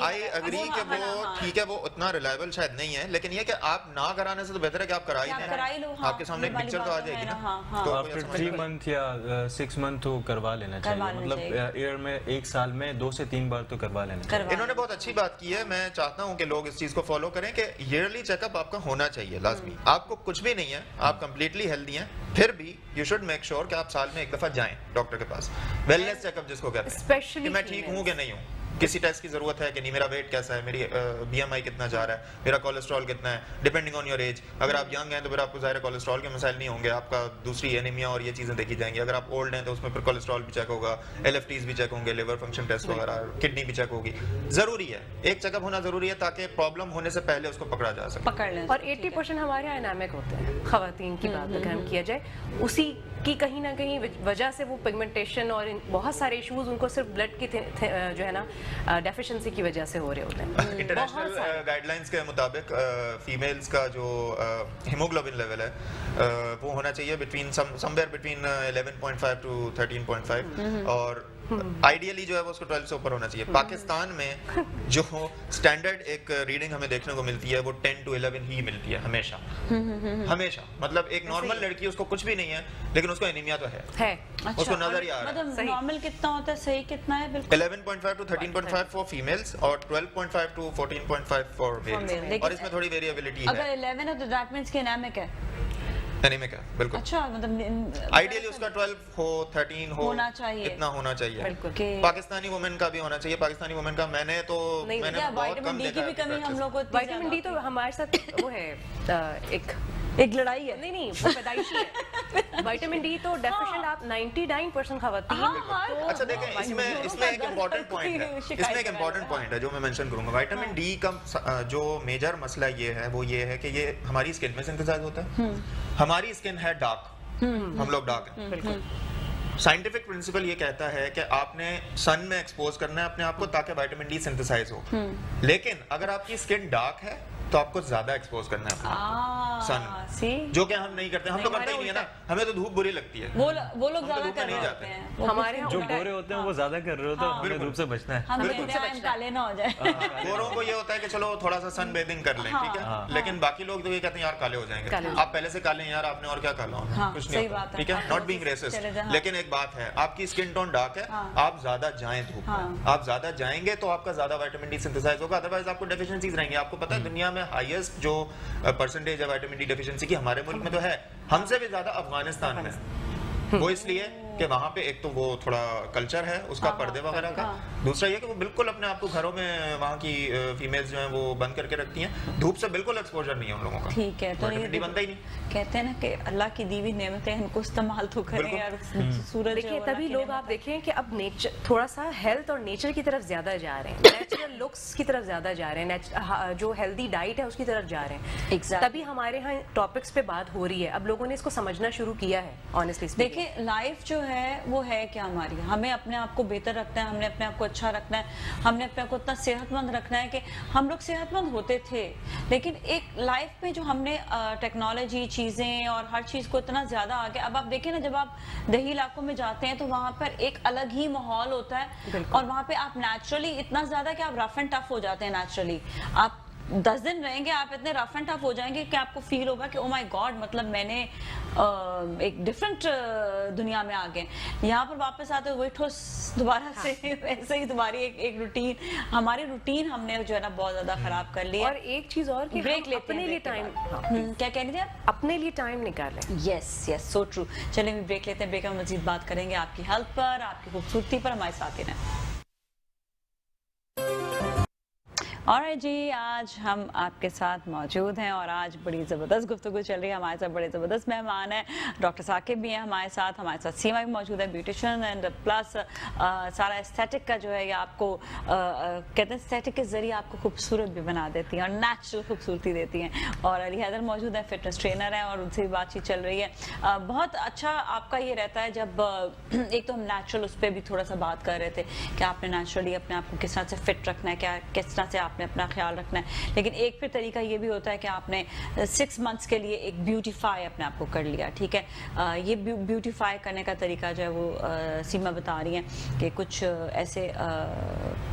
आई एग्री कि वो ठीक है, वो उतना रिलायबल शायद नहीं है, लेकिन ये कि आप ना कराने से तो बेहतर है कि आप करा ही लें, आपके सामने एक पिक्चर तो आ जाएगी ना। तो आफ्टर 3 मंथ या 6 मंथ तो करवा लेना चाहिए, मतलब ईयर में एक साल में 2 से 3 बार तो करवा लेना चाहिए। इन्होंने बहुत अच्छी बात की है, मैं चाहता हूं कि लोग इस चीज को फॉलो करें कि ईयरली चेकअप आपका होना चाहिए लाजमी। आपको कुछ भी नहीं है, आप कंप्लीटली हेल्दी हैं, फिर भी यू शुड मेक श्योर कि आप साल में एक दफा जाएं डॉक्टर के पास, वेलनेस चेकअप जिसको कहते हैं, कि मैं ठीक हूं कि नहीं हूं, किसी टेस्ट की जरूरत है कि नहीं, मेरा वेट कैसा है, मेरी BMI कितना जा रहा है, मेरा कोलेस्ट्रॉल कितना है, डिपेंडिंग ऑन योर एज। अगर आप यंग हैं तो फिर आपको ज़ाहिर कोलेस्ट्रॉल के मसाइल नहीं होंगे, आपका दूसरी एनीमिया और ये चीज़ें देखी जाएंगी। अगर आप ओल्ड हैं तो उसमें फिर कोलेस्ट्रॉल भी चेक होगा, LFTs भी चेक होंगे, लिवर फंक्शन टेस्ट वगैरह, किडनी भी चेक होगी। ज़रूरी है, एक चेकअप होना ज़रूरी है ताकि प्रॉब्लम होने से पहले उसको पकड़ा जा सके। और 80% हमारे यहाँ एनामिक होते हैं, खवातीन की बात अगर हम किया जाए, उसी की कहीं ना कहीं वजह से वो पिगमेंटेशन और बहुत सारे इश्यूज उनको सिर्फ ब्लड की जो है ना डेफिशिएंसी की वजह से हो रहे होते हैं। इंटरनेशनल गाइडलाइंस के मुताबिक फीमेल्स का जो हीमोग्लोबिन लेवल है वो होना चाहिए बिटवीन समवेयर बिटवीन 11.5 टू 13.5 और आइडियली जो है वो उसको 12 से ऊपर होना चाहिए। पाकिस्तान में जो स्टैंडर्ड एक रीडिंग हमें देखने को मिलती है वो 10 to 11 ही मिलती है हमेशा हमेशा। मतलब एक नॉर्मल लड़की उसको कुछ भी नहीं है लेकिन उसको एनीमिया तो है। अच्छा, उसको नजर ही आ रहा है। मतलब नॉर्मल कितना होता है, सही कितना है? बिल्कुल 11.5 to 13.5 फॉर फीमेल्स और 12.5 to 14.5 फॉर मेल्स। और इसमें थोड़ी वेरिएबिलिटी है। अगर 11 है तो दैट मींस कि एनामिक है। एनीमिक है बिल्कुल। अच्छा, मतलब आइडियली उसका 12 हो 13 हो होना चाहिए, इतना होना चाहिए। बिल्कुल। पाकिस्तानी वुमेन का भी होना चाहिए। पाकिस्तानी वुमेन का मैंने बहुत कम देखा है। कमी हम लोग को, विटामिन डी तो हमारे साथ वो है एक लड़ाई है। नहीं वो पैदाइशी है। विटामिन डी तो डेफिशिएंट आप 99% खवातीन। अच्छा देखें, इसमें एक इम्पोर्टेंट पॉइंट है, इसमें एक इम्पोर्टेंट पॉइंट है जो मैं मेंशन करूंगा। विटामिन डी का जो मेजर मसला ये है कि ये हमारी स्किन में सिंथेसाइज होता है। हमारी स्किन है डार्क, हम लोग डार्क हैं। साइंटिफिक प्रिंसिपल ये कहता है कि आपने सन में एक्सपोज करना है अपने आप को ताकि विटामिन डी सिंथेसाइज हो। लेकिन अगर आपकी स्किन डार्क है तो आपको ज्यादा एक्सपोज करना है सन, जो कि हम नहीं करते। हम तो करते ही नहीं है ना, हमें तो धूप बुरी लगती है। वो लोग ज्यादा कर रहे होते हैं। हमारे जो गोरे होते हैं वो ज्यादा कर रहे होते हैं, हमें धूप से बचना है। हमें काले ना हो जाए। गोरों को ये होता है कि चलो थोड़ा सा सन बेदिंग कर लें, ठीक है। लेकिन बाकी लोग तो ये कहते हैं यार काले हो जाएंगे। आप पहले से काले हैं यार, आपने और क्या काला होना, कुछ नहीं होता, ठीक है। नॉट बीइंग रेसिस्ट, लेकिन एक बात है, आपकी स्किन टोन डार्क है, आप ज्यादा जाएं धूप में, आप ज्यादा जाएंगे तो आपका ज्यादा विटामिन डी सिंथेसाइज होगा, अदरवाइज आपको डेफिशिएंसीज रहेंगी। आपको पता है दुनिया में हाईएस्ट जो परसेंटेज है विटामिन डी डेफिशिएंसी की हमारे मुल्क में तो है, हमसे भी ज्यादा अफगानिस्तान में। वो इसलिए कि वहाँ पे एक तो वो थोड़ा कल्चर है उसका पर्दे वगैरह का, दूसरा ये कि वो बिल्कुल अपने आप को घरों में वहाँ की फीमेल्स जो हैं वो बंद करके रखती हैं, धूप से बिल्कुल एक्सपोजर नहीं है उन लोगों का। ठीक है, तो ये बनता ही नहीं। कहते हैं ना कि अल्लाह की दी हुई नेमतें हैं, इनको इस्तेमाल तो करें यार। सूरज देखिए तभी लोग आप देखें कि अब नेचर थोड़ा सा हेल्थ और नेचर की तरफ ज्यादा जा रहे हैं, नेचुरल लुक्स की तरफ ज्यादा जा रहे हैं, जो हेल्दी डाइट है उसकी तरफ जा रहे हैं। तभी हमारे यहाँ टॉपिक्स पे बात हो रही है, अब लोगों ने इसको समझना शुरू किया है। ऑनेस्टली देखिए लाइफ जो है वो है क्या हमारी, हमें अपने आप को बेहतर रखना है, हमने अपने आप को अच्छा रखना है, हमने अपने आप को इतना सेहतमंद रखना है कि हम लोग सेहतमंद होते थे, लेकिन एक लाइफ में जो हमने टेक्नोलॉजी चीज़ें और हर चीज़ को इतना ज़्यादा आ गया। अब आप देखें ना, जब आप देही इलाकों में जाते हैं तो वहाँ पर एक अलग ही माहौल होता है और वहाँ पे आप नेचुरली इतना ज़्यादा कि आप रफ एंड टफ हो जाते हैं। नेचुरली आप 10 दिन रहेंगे, आप इतने रफ एंड टफ हो जाएंगे कि आपको फील होगा कि ओ माय गॉड, मतलब मैंने एक डिफरेंट दुनिया में आ गए। यहाँ पर वापस आते हुए दोबारा से ऐसे ही तुम्हारी एक रूटीन, हमारी रूटीन हमने जो है ना बहुत ज्यादा खराब कर ली है। और एक चीज और कि ब्रेक लेते अपने लिए टाइम, क्या कह रही थी आप? अपने लिए टाइम निकालें। Yes yes, so true. चलिए हम ब्रेक लेते हैं, ब्रेक में मजीद बात करेंगे आपकी हेल्थ पर, आपकी खूबसूरती पर। हमारे साथ ही रहें। ऑलराइट जी, आज हम आपके साथ मौजूद हैं और आज बड़ी ज़बरदस्त गुफ्तगू चल रही है। हमारे साथ बड़े ज़बरदस्त मेहमान हैं, डॉक्टर साकिब भी हैं हमारे साथ सीमा भी मौजूद है, ब्यूटिशियन एंड प्लस सारा एस्थेटिक का जो है ये आपको कहते हैं एस्थेटिक के ज़रिए आपको खूबसूरत भी बना देती हैं और नेचुरल खूबसूरती देती हैं। और अली हैदर मौजूद है, फिटनेस ट्रेनर हैं और उनसे भी बातचीत चल रही है। बहुत अच्छा आपका ये रहता है जब एक तो हम नेचुरल उस पर भी थोड़ा सा बात कर रहे थे कि आपने नेचुरली अपने आप को किस तरह से फिट रखना है, क्या किस तरह से आपने अपना ख्याल रखना है, लेकिन एक फिर तरीका ये भी होता है कि आपने 6 मंथ्स के लिए एक ब्यूटीफाई अपने आप को कर लिया। ठीक है, ये ब्यूटीफाई करने का तरीका जो है वो सीमा बता रही हैं कि कुछ ऐसे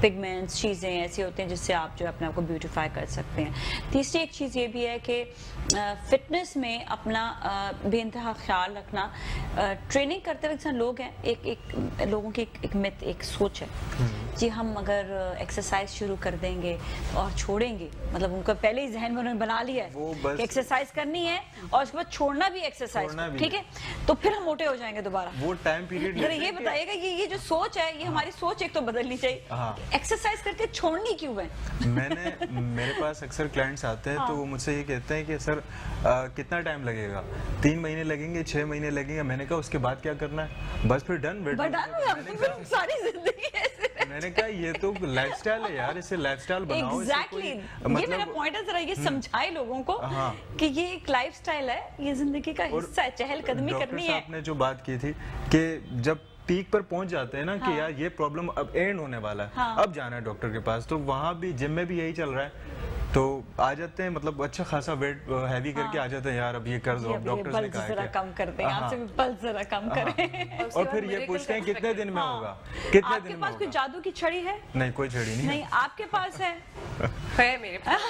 पिगमेंट्स चीज़ें ऐसी होती हैं जिससे आप जो है अपने आप को ब्यूटीफाई कर सकते हैं। तीसरी एक चीज़ ये भी है कि फिटनेस में अपना बेइंतहा ख्याल रखना। ट्रेनिंग करते वक्त लोग हैं, एक लोगों की एक मिथ, एक सोच है जी, हम अगर एक्सरसाइज शुरू कर देंगे और छोड़ेंगे, मतलब उनका पहले ही जहन में उन्होंने बना लिया है कि एक्सरसाइज करनी है और उसके बाद छोड़ना भी एक्सरसाइज, ठीक है, तो फिर हम मोटे हो जाएंगे दोबारा। वो टाइम पीरियड ये बताइएगा ये जो सोच है, ये हमारी सोच एक तो बदलनी चाहिए। एक्सरसाइज करके छोड़नी क्यों है? मेरे पास अक्सर क्लाइंट्स आते हैं तो वो मुझसे ये कहते हैं कि सर कितना टाइम लगेगा, 3 महीने लगेंगे, 6 महीने लगेंगे। मैंने कहा उसके बाद क्या करना है, बस फिर डन। सारी जिंदगी ऐसे। मैंने कहा ये तो लाइफस्टाइल है यार, इसे लाइफस्टाइल बनाओ। एग्जैक्टली, ये मेरा पॉइंट है, जरा ये समझाए लोगों को कि ये एक लाइफस्टाइल है, ये जिंदगी का हिस्सा है, चहलकदमी करनी है। आपने जो बात की थी कि जब पीक पर पहुंच जाते हैं ना कि यार ये प्रॉब्लम अब एंड होने वाला है, अब जाना है डॉक्टर के पास, तो वहाँ भी जिम में भी यही चल रहा है, तो आ जाते हैं, मतलब अच्छा खासा वेट हैवी करके आ जाते हैं, यार अब ये कर दो, डॉक्टर्स ने कहा है कम कर दें, आपसे भी पल्स जरा कम करें। और फिर ये पूछते हैं कितने दिन में होगा, कितने दिन में होगा। आपके पास कोई जादू की छड़ी है? नहीं, कोई छड़ी नहीं। नहीं, आपके पास है? मेरे पास,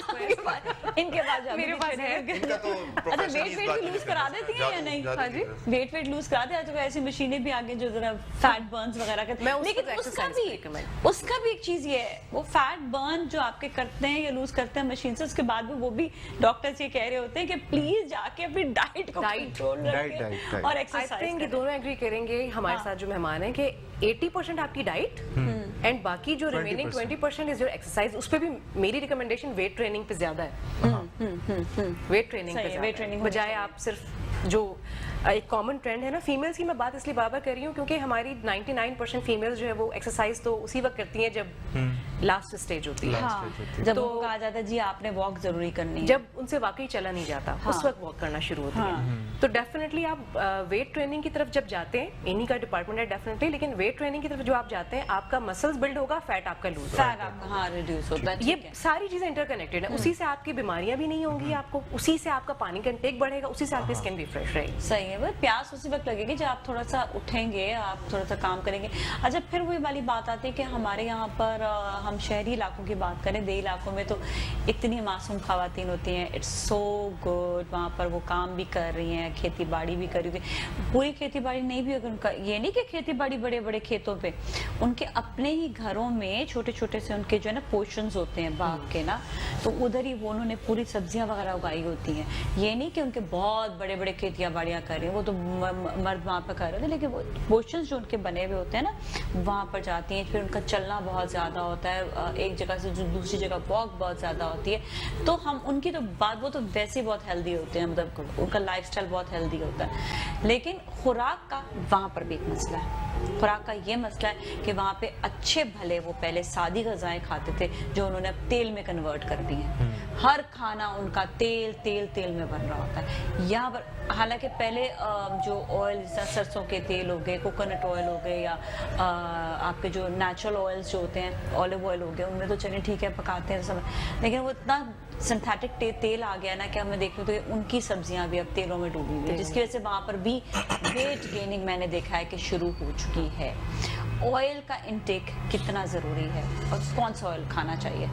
इनके पास, मेरे पास है। अच्छा, वेट लूज करा देती हैं या नहीं? हाँ जी, वेट लूज करा दे। तो ऐसी मशीनें भी आगे जो जरा फैट बर्न्स वगैरह करते हैं, लेकिन उसका भी एक चीज ये है, वो फैट बर्न जो आपके करते हैं या लूज करते हैं मशीन से, उसके बाद भी वो भी डॉक्टर्स ये कह रहे होते हैं कि प्लीज जाके अपनी डाइट को कंट्रोल रखें और एक्सरसाइज। आई थिंक दोनों एग्री करेंगे हमारे साथ जो मेहमान हैं कि 80% आपकी डाइट एंड बाकी जो रिमेनिंग 20% इज योर एक्सरसाइज। उस पे भी मेरी रिकमेंडेशन वेट ट्रेनिंग पे ज्यादा है। वेट ट्रेनिंग पे वेट ट्रेनिंग बजाय आप सिर्फ जो एक कॉमन ट्रेंड है ना, फीमेल्स की मैं बात इसलिए बार-बार कर रही हूँ क्योंकि हमारी 99% फीमेल्स जो है वो एक्सरसाइज तो उसी वक्त करती हैं जब लास्ट स्टेज होती है। जब तो कहा जाता है जी आपने वॉक जरूरी करनी है, जब उनसे वाकई चला नहीं जाता उस वक्त वॉक करना शुरू होती है। तो डेफिनेटली आप वेट ट्रेनिंग की तरफ जब जाते हैं, इन्हीं का डिपार्टमेंट है डेफिनेटली, लेकिन वेट ट्रेनिंग की तरफ जो आप जाते हैं आपका मसल्स बिल्ड होगा, फैट आपका लूज होगा, फैट आपका रिड्यूस होता है। ये सारी चीजें इंटरकनेक्टेड है। उसी से आपकी बीमारियां भी नहीं होंगी, आपको उसी से आपका पानी का इंटेक बढ़ेगा, उसी से आपकी स्किन भी फ्रेश रहेगी। सही है, बस प्यास उसी वक्त लगेगी जब आप थोड़ा सा उठेंगे, आप थोड़ा सा काम करेंगे। अच्छा, फिर वही वाली बात आती है कि हमारे यहाँ पर हम हम शहरी इलाकों की बात करें, देही इलाकों में तो इतनी मासूम खवातीन होती हैं, इट्स सो गुड, वहाँ पर वो काम भी कर रही हैं, खेती बाड़ी भी कर रही थी। पूरी खेती बाड़ी नहीं भी, अगर उनका ये नहीं कि खेती बाड़ी बड़े बड़े खेतों पे, उनके अपने ही घरों में छोटे छोटे से उनके जो है ना पोर्शंस होते हैं बाग के ना, तो उधर ही वो उन्होंने पूरी सब्जियां वगैरह उगाई होती हैं। ये नहीं कि उनके बहुत बड़े बड़े खेतियां बाड़ियां कर रहे हैं, वो तो मर्द वहाँ पर कर रहे थे, लेकिन वो पोर्शंस जो उनके बने हुए होते हैं ना, वहाँ पर जाती हैं। फिर उनका चलना बहुत ज़्यादा होता है, एक जगह से जो दूसरी जगह वॉक बहुत ज़्यादा होती है। तो हम उनकी तो बात, वो तो वैसे ही बहुत हेल्दी होते हैं, मतलब उनका लाइफस्टाइल बहुत हेल्दी होता है। लेकिन खुराक का वहाँ पर भी एक मसला है। खुराक का ये मसला है कि वहाँ पे अच्छे भले वो पहले सादी ग़िज़ाएं खाते थे, जो उन्होंने अब तेल में कन्वर्ट कर दी हैं। हर खाना उनका तेल तेल तेल में बन रहा होता है। यहाँ पर हालांकि पहले जो ऑयल, जैसा सरसों के तेल हो गए, कोकोनट ऑयल हो गए, या आपके जो नेचुरल ऑयल्स जो होते हैं, ऑलिव ऑयल हो गया, उनमें तो चलिए ठीक है पकाते हैं सब, लेकिन वो इतना सिंथेटिक तेल आ गया ना कि हमें देखते तो उनकी सब्जियां भी अब तेलों में डूबी हुई है, जिसकी वजह से वहाँ पर भी वेट गेनिंग मैंने देखा है कि शुरू हो चुकी है। ऑयल का इंटेक कितना ज़रूरी है और कौन सा ऑयल खाना चाहिए?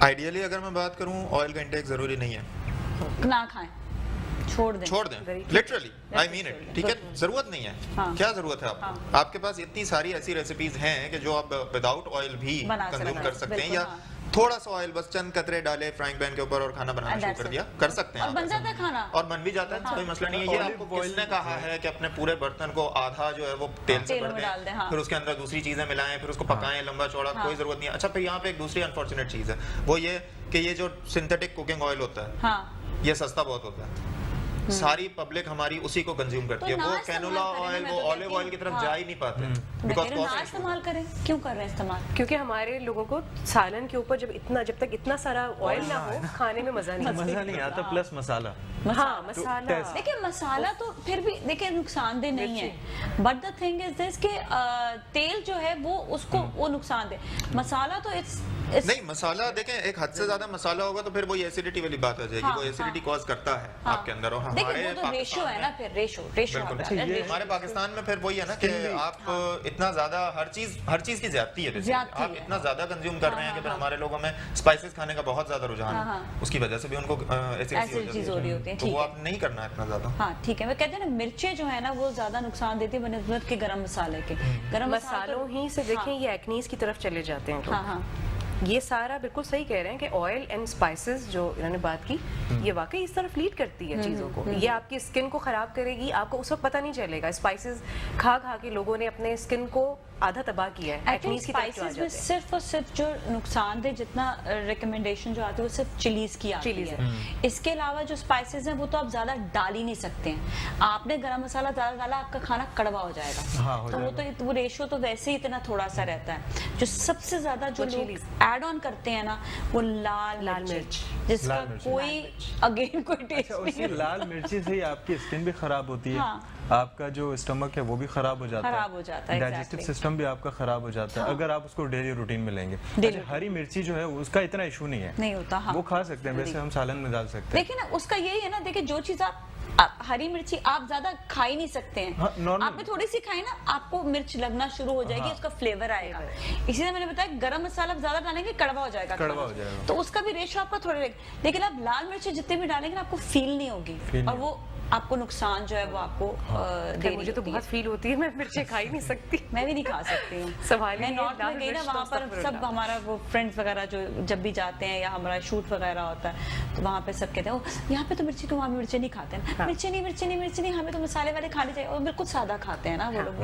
आइडियली अगर मैं बात करूं, ऑयल का इंटेक जरूरी नहीं है, ना खाएं, छोड़ दें, लिटरली आई मीन इट। ठीक है, जरूरत नहीं है। हाँ। क्या जरूरत है आपको? आपके पास इतनी सारी ऐसी रेसिपीज हैं कि जो आप विदाउट ऑयल भी कंज्यूम कर सकते हैं, या थोड़ा सा ऑयल बस चंद कतरे डाले फ्राइंग पैन के ऊपर और खाना बनाना शुरू कर दिया, कर सकते हैं। और बन जाता है खाना, और बन भी जाता है, कोई मसला नहीं है। ये आपको किसने कहा है कि अपने पूरे बर्तन को आधा जो है वो तेल से भर दें, फिर उसके अंदर दूसरी चीजें मिलाएं, फिर उसको पकाएं लंबा चौड़ा, कोई जरूरत नहीं है। अच्छा, फिर यहाँ पे एक दूसरी अनफॉर्चुनेट चीज है, वो ये कि ये जो सिंथेटिक कुकिंग ऑयल होता है, ये सस्ता बहुत होता है। सारी पब्लिक हमारी उसी को कंज्यूम करती है। वो कैनोला ऑयल, वो ऑलिव ऑयल की तरफ जा ही नहीं पाते, बिकॉज़ कॉस्ट इस्तेमाल करें। क्यों कर रहे हैं इस्तेमाल? क्योंकि हमारे लोगों को सालन के ऊपर जब तक इतना सारा ऑयल ना हो, खाने में मजा नहीं आता। प्लस मसाला, हाँ मसाला, देखिए मसाला तो फिर भी देखिए नुकसानदेह नहीं है, but the thing is this कि तेल जो है वो उसको वो नुकसान दे, मसाला तो नहीं। मसाला देखें, एक हद से ज्यादा मसाला होगा तो फिर वो एसिडिटी वाली बात आ जाएगी। वो एसिडिटी कॉज करता है आपके अंदर। और हमारे तो रेशो है ना, फिर रेशो हमारे पाकिस्तान में फिर वही है ना कि आप इतना ज्यादा हर चीज की ज्यादती है, आप इतना ज्यादा कंज्यूम कर रहे हैं कि फिर हमारे लोगों में स्पाइसेस खाने का बहुत ज्यादा रुझान है, उसकी वजह से भी उनको एसिडिटी हो रही है। तो वो आप नहीं करना है इतना ज्यादा। हाँ ठीक है, मैं कहते हैं ना मिर्चें जो है ना वो ज्यादा नुकसान देती है बनस्बत के गरम मसाले के। गरम मसालों ही से देखें ये एक्नीज की तरफ चले जाते हैं। ये सारा बिल्कुल सही कह रहे हैं कि ऑयल एंड स्पाइसेस जो इन्होंने बात की, ये वाकई इस तरफ लीड करती है चीज़ों को। ये आपकी स्किन को खराब करेगी, आपको उस वक्त पता नहीं चलेगा। स्पाइसेस खा खा के लोगों ने अपने स्किन को आधा तबाह किया है। स्पाइसेस में सिर्फ और सिर्फ जो नुकसानदेह जितना रिकमेंडेशन जो आती है वो सिर्फ चिलीज की आती है। इसके अलावा जो स्पाइसेस हैं वो तो आप ज्यादा डाल ही नहीं सकते हैं। आपने गरम मसाला ज्यादा डाला, आपका खाना कड़वा हो जाएगा। तो वो रेशो तो वैसे ही इतना थोड़ा सा रहता है। जो सबसे ज्यादा जो लोग ऐड ऑन करते हैं ना, वो लाल मिर्च, जिसका कोई अगेन कोई टेस्ट नहीं है। लाल मिर्ची से ही आपकी स्किन भी खराब होती है, आपका जो स्टमक है वो भी खराब हो जाता है, डाइजेस्टिव सिस्टम भी आपका खराब हो जाता है अगर आप उसको डेली रूटीन में लेंगे। हरी मिर्ची जो है उसका इतना इशू नहीं होता। वो खा सकते हैं, वैसे हम सालन में डाल सकते हैं। देखिए ना, उसका यही है ना, देखिए जो चीज आप हरी मिर्ची आप ज्यादा खा ही नहीं सकते हैं। आपने थोड़ी सी खाई ना, आपको मिर्च लगना शुरू हो जाएगी, उसका फ्लेवर आएगा। इसीलिए मैंने बताया गरम मसाला ज्यादा डालेंगे कड़वा हो जाएगा, तो उसका भी रेशो आपका थोड़ा, लेकिन आप लाल मिर्ची जितने भी डालेंगे आपको फील नहीं होगी, और वो आपको नुकसान जो है वो आपको मुझे तो बहुत फील होती है, मैं मिर्ची खा ही नहीं सकती। मैं भी नहीं खा सकती हूँ। मैं नॉर्थ में गई ना, वहाँ पर सब हमारा वो फ्रेंड्स वगैरह जो जब भी जाते हैं या हमारा शूट वगैरह होता है तो वहाँ पे सब कहते हैं यहाँ पे तो मिर्ची, क्यों वहाँ मिर्ची नहीं खाते हैं? मिर्ची नहीं, हमें तो मसाले वाले खाने चाहिए। और बिल्कुल सादा खाते हैं ना वो लोग,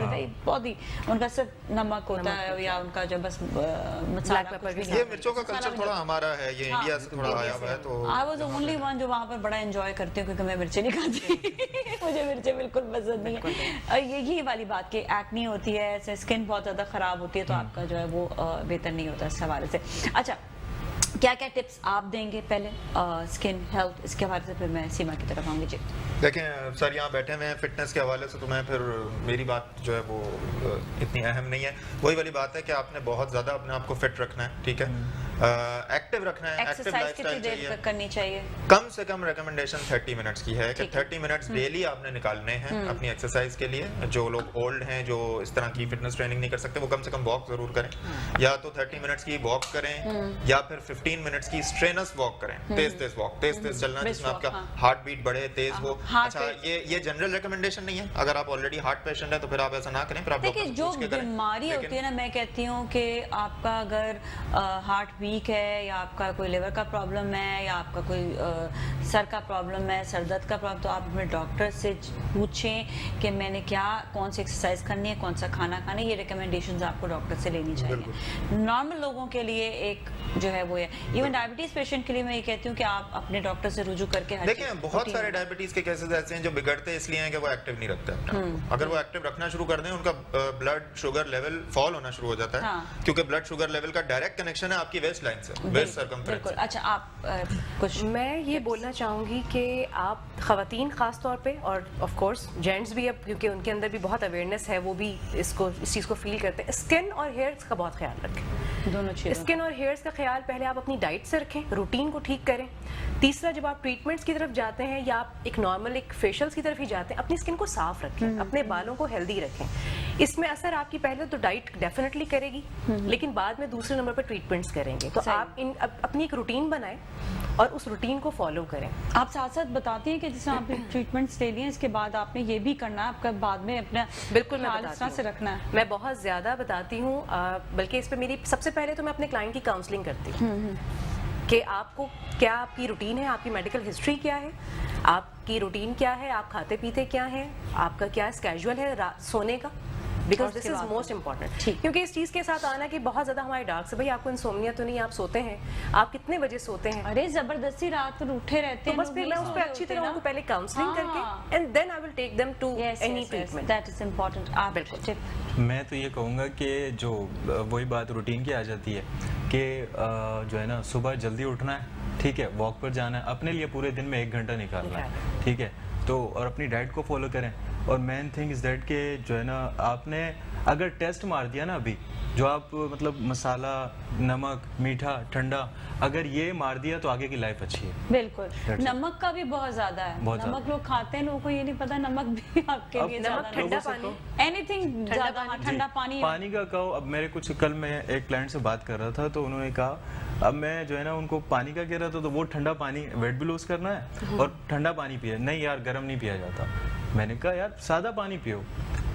बहुत ही उनका सिर्फ नमक होता है या उनका जो बस मसाला। ये मिर्चों का कल्चर थोड़ा हमारा है, ये इंडिया से थोड़ा आया हुआ है। तो I was the only one जो वहाँ पर बड़ा एंजॉय करती हूँ, क्योंकि मैं मिर्ची नहीं खाती। मुझे मिर्चें बिल्कुल पसंद नहीं है। यही वाली बात कि एक्नी होती है, ऐसे स्किन बहुत ज़्यादा ख़राब होती है, तो आपका जो है वो बेहतर नहीं होता इस हवाले से। अच्छा, क्या क्या टिप्स आप देंगे पहले स्किन हेल्थ, इसके हवाले से फिर मैं सीमा की तरफ आऊँगी। जी देखें सर, यहाँ बैठे हुए हैं फिटनेस के हवाले से, तो मैं फिर मेरी बात जो है वो इतनी अहम नहीं है। वही वाली बात है कि आपने बहुत ज़्यादा अपने आप को फिट रखना है, ठीक है। एक्टिव रखना है, एक्टिव एक्सरसाइज कितनी लाइफस्टाइल देर चाहिए। तक करनी चाहिए? कम से कम रिकमेंडेशन 30 मिनट्स की है कि ठीक है। 30 मिनट्स डेली आपने निकालने हैं अपनी एक्सरसाइज के लिए। जो लोग ओल्ड हैं, जो इस तरह की फिटनेस ट्रेनिंग नहीं कर सकते, वो कम से कम वॉक जरूर करें। या तो 30 मिनट्स की वॉक करें या फिर 15 मिनट्स की स्ट्रेनस वॉक करें। तेज तेज वॉक, तेज तेज चलना, जिसमें आपका हार्ट बीट बढ़े, तेज हो। अच्छा, ये जनरल रिकमेंडेशन नहीं है। अगर आप ऑलरेडी हार्ट पेशेंट है तो फिर आप ऐसा ना करें, फिर आप देखिए जो बीमारी होती है ना, मैं कहती हूँ कि आपका अगर हार्ट वीक है या आपका कोई लिवर का प्रॉब्लम है या आपका कोई सर का प्रॉब्लम है, सर दर्द का प्रॉब्लम, तो आप अपने डॉक्टर से पूछें कि मैंने कौन सी एक्सरसाइज करनी है, कौन सा खाना खाना है। ये रिकमेंडेशंस आपको डॉक्टर से लेनी चाहिए। नॉर्मल लोगों के लिए एक जो है वो है, इवन डायबिटीज पेशेंट के लिए मैं ये कहती हूँ कि आप अपने डॉक्टर से रुजू करके देखिए, बहुत सारे डायबिटीज के केसेस ऐसे हैं जो बिगड़ते इसलिए हैं कि वो एक्टिव नहीं रखते अपने आप को। अगर वो एक्टिव रखना शुरू कर दें, उनका ब्लड शुगर लेवल फॉल होना शुरू हो जाता है। क्योंकि ब्लड शुगर लेवल का डायरेक्ट कनेक्शन है आपकी वेस्ट लाइन से, वेस्ट सर्कमफ्रेंस से। अच्छा, आप कुछ? मैं ये बोलना चाहूँगी कि आप ख़वातीन ख़ास तौर पे, और ऑफ कोर्स जेंट्स भी, अब क्योंकि उनके अंदर भी बहुत अवेयरनेस है, वो भी इस चीज़ को फील करते हैं। स्किन और हेयर्स का बहुत ख्याल रखें। दोनों चीज़ें। स्किन और हेयर्स का ख्याल पहले आप अपनी डाइट से रखें, रूटीन को ठीक करें। तीसरा, जब आप ट्रीटमेंट्स की तरफ जाते हैं या आप एक नॉर्मल एक फेशियल्स की तरफ ही जाते हैं, अपनी स्किन को साफ रखें, अपने बालों को हेल्दी रखें। इसमें असर आपकी पहले तो डाइट डेफिनेटली करेगी, लेकिन बाद में दूसरे नंबर पर ट्रीटमेंट्स करेंगे। तो आप अपनी एक रूटीन बनाएं और उस रूटीन को फॉलो करें। आप साथ साथ बताती हैं कि जैसे आपने ट्रीटमेंट्स ले लिए, इसके बाद आपने ये भी करना है, आपका बाद में अपना बिल्कुल ख्याल इस तरह से रखना है। मैं बहुत ज़्यादा बताती हूँ, बल्कि इस पे मेरी सबसे पहले तो मैं अपने क्लाइंट की काउंसलिंग करती हूँ कि आपको क्या, आपकी रूटीन है, आपकी मेडिकल हिस्ट्री क्या है, आपकी रूटीन क्या है, आप खाते पीते क्या हैं, आपका क्या स्केड्यूल है सोने का, because this is most important. क्योंकि इस चीज़ के साथ आना कि बहुत ज़्यादा हमारे डार्क से, भाई आपको इंसोम्निया तो नहीं, आप सोते हैं, आप कितने बजे सोते हैं? अरे जबरदस्ती रात को उठे रहते हैं, तो बस फिर मैं उस पर अच्छी तरह उनको पहले काउंसलिंग करके and then I will take them to any treatment. That is important. आप बिल्कुल। मैं तो ये कहूँगा कि जो वही बात रूटीन की आ जाती है कि जो है ना, सुबह जल्दी उठना है, ठीक है, वॉक पर जाना है, अपने लिए पूरे दिन में 1 घंटा निकालना है, ठीक है, तो और अपनी डाइट को फॉलो करें। और मेन थिंग इज़ दैट कि जो है ना, आपने अगर टेस्ट मार दिया ना अभी, जो आप मतलब मसाला, नमक, मीठा, ठंडा, अगर ये मार दिया तो आगे की लाइफ अच्छी है। बिल्कुल। नमक का भी बहुत ज्यादा है, नमक लोग खाते हैं, लोगों को ये नहीं पता नमक भी आपके लिए ज्यादा, ठंडा पानी, एनीथिंग ज्यादा, ठंडा पानी। पानी का कहो, अब मेरे कुछ कल मैं एक क्लाइंट से बात कर रहा था तो उन्होंने कहा, अब मैं जो है ना उनको पानी का कह रहा था तो वो ठंडा पानी, वेट भी लूज करना है और ठंडा पानी पिए, नहीं यार गर्म नहीं पिया जाता। मैंने कहा यार सादा पानी पियो,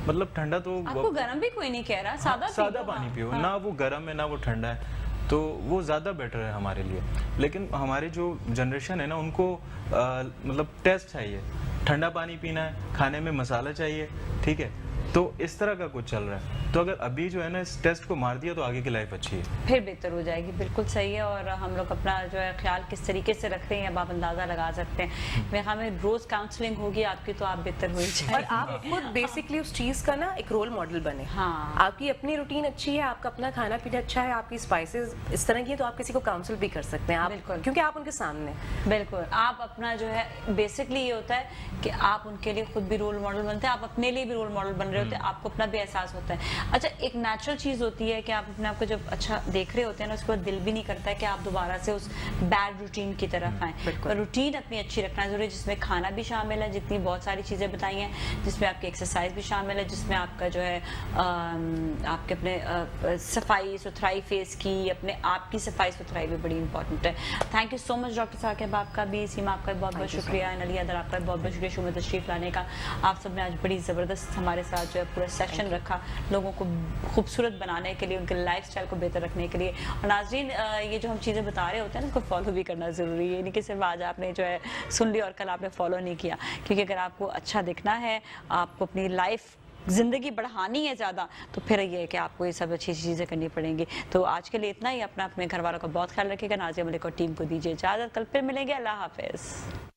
मतलब ठंडा तो आपको गर्म भी कोई नहीं कह रहा, सादा पानी पियो। ना वो गर्म है ना वो ठंडा है, तो वो ज़्यादा बेटर है हमारे लिए। लेकिन हमारे जो जनरेशन है ना, उनको मतलब टेस्ट चाहिए, ठंडा पानी पीना है, खाने में मसाला चाहिए, ठीक है, तो इस तरह का कुछ चल रहा है। तो अगर अभी जो है ना इस टेस्ट को मार दिया तो आगे की लाइफ अच्छी है, फिर बेहतर हो जाएगी। बिल्कुल सही है। और हम लोग अपना जो है ख्याल किस तरीके से रखते हैं अब आप अंदाजा लगा सकते हैं। मेरे ख्याल में रोज काउंसलिंग होगी आपकी तो आप बेहतर हो जाएगी। और आप खुद बेसिकली उस चीज का ना एक रोल मॉडल बने। हाँ, आपकी अपनी रूटीन अच्छी है, आपका अपना खाना पीना अच्छा है, आपकी स्पाइसेस इस तरह की है, तो आप किसी को काउंसिल भी कर सकते हैं। आप बिल्कुल, क्योंकि आप उनके सामने। बिल्कुल, आप अपना जो है बेसिकली ये होता है कि आप उनके लिए खुद भी रोल मॉडल बनते हैं, आप अपने लिए भी रोल मॉडल बन रहे होते हैं, आपको अपना भी एहसास होता है। अच्छा, एक नेचुरल चीज होती है कि आप अपने आप को जब अच्छा देख रहे होते हैं ना, उसके बाद दिल भी नहीं करता है कि आप दोबारा से उस बैड रूटीन की तरफ आए। रूटीन अपनी अच्छी रखना जरूरी है, जिसमें खाना भी शामिल है, जितनी बहुत सारी चीजें बताई हैं, जिसमें आपकी एक्सरसाइज भी शामिल है, जिसमें आपका जो है आपके अपने सफाई सुथराई फेस की, अपने आप की सफाई सुथराई भी बड़ी इंपॉर्टेंट है। Thank you so much doctor Saqib, आपका भी, सीमा आपका बहुत बहुत शुक्रिया, नली अदर आपका बहुत बहुत शुक्रिया शो में तशरीफ लाने का। आप सब ने आज बड़ी ज़बरदस्त हमारे साथ जो है पूरा सेशन रखा, लोगों को खूबसूरत बनाने के लिए, उनके लाइफस्टाइल को बेहतर रखने के लिए। और नाज़रीन, ये जो हम चीज़ें बता रहे होते हैं ना, उसको फॉलो भी करना ज़रूरी है, नहीं कि सिर्फ आज आपने जो है सुन ली और कल आपने फॉलो नहीं किया। क्योंकि अगर आपको अच्छा दिखना है, आपको अपनी लाइफ ज़िंदगी बढ़ानी है ज़्यादा, तो फिर ये है कि आपको ये सब अच्छी चीज़ें करनी पड़ेंगी। तो आज के लिए इतना ही। अपना अपने घर वालों का बहुत ख्याल रखिएगा। नाज़िया मलिक और टीम को दीजिए इजाज़त, कल फिर मिलेंगे। अल्लाह हाफ़िज़।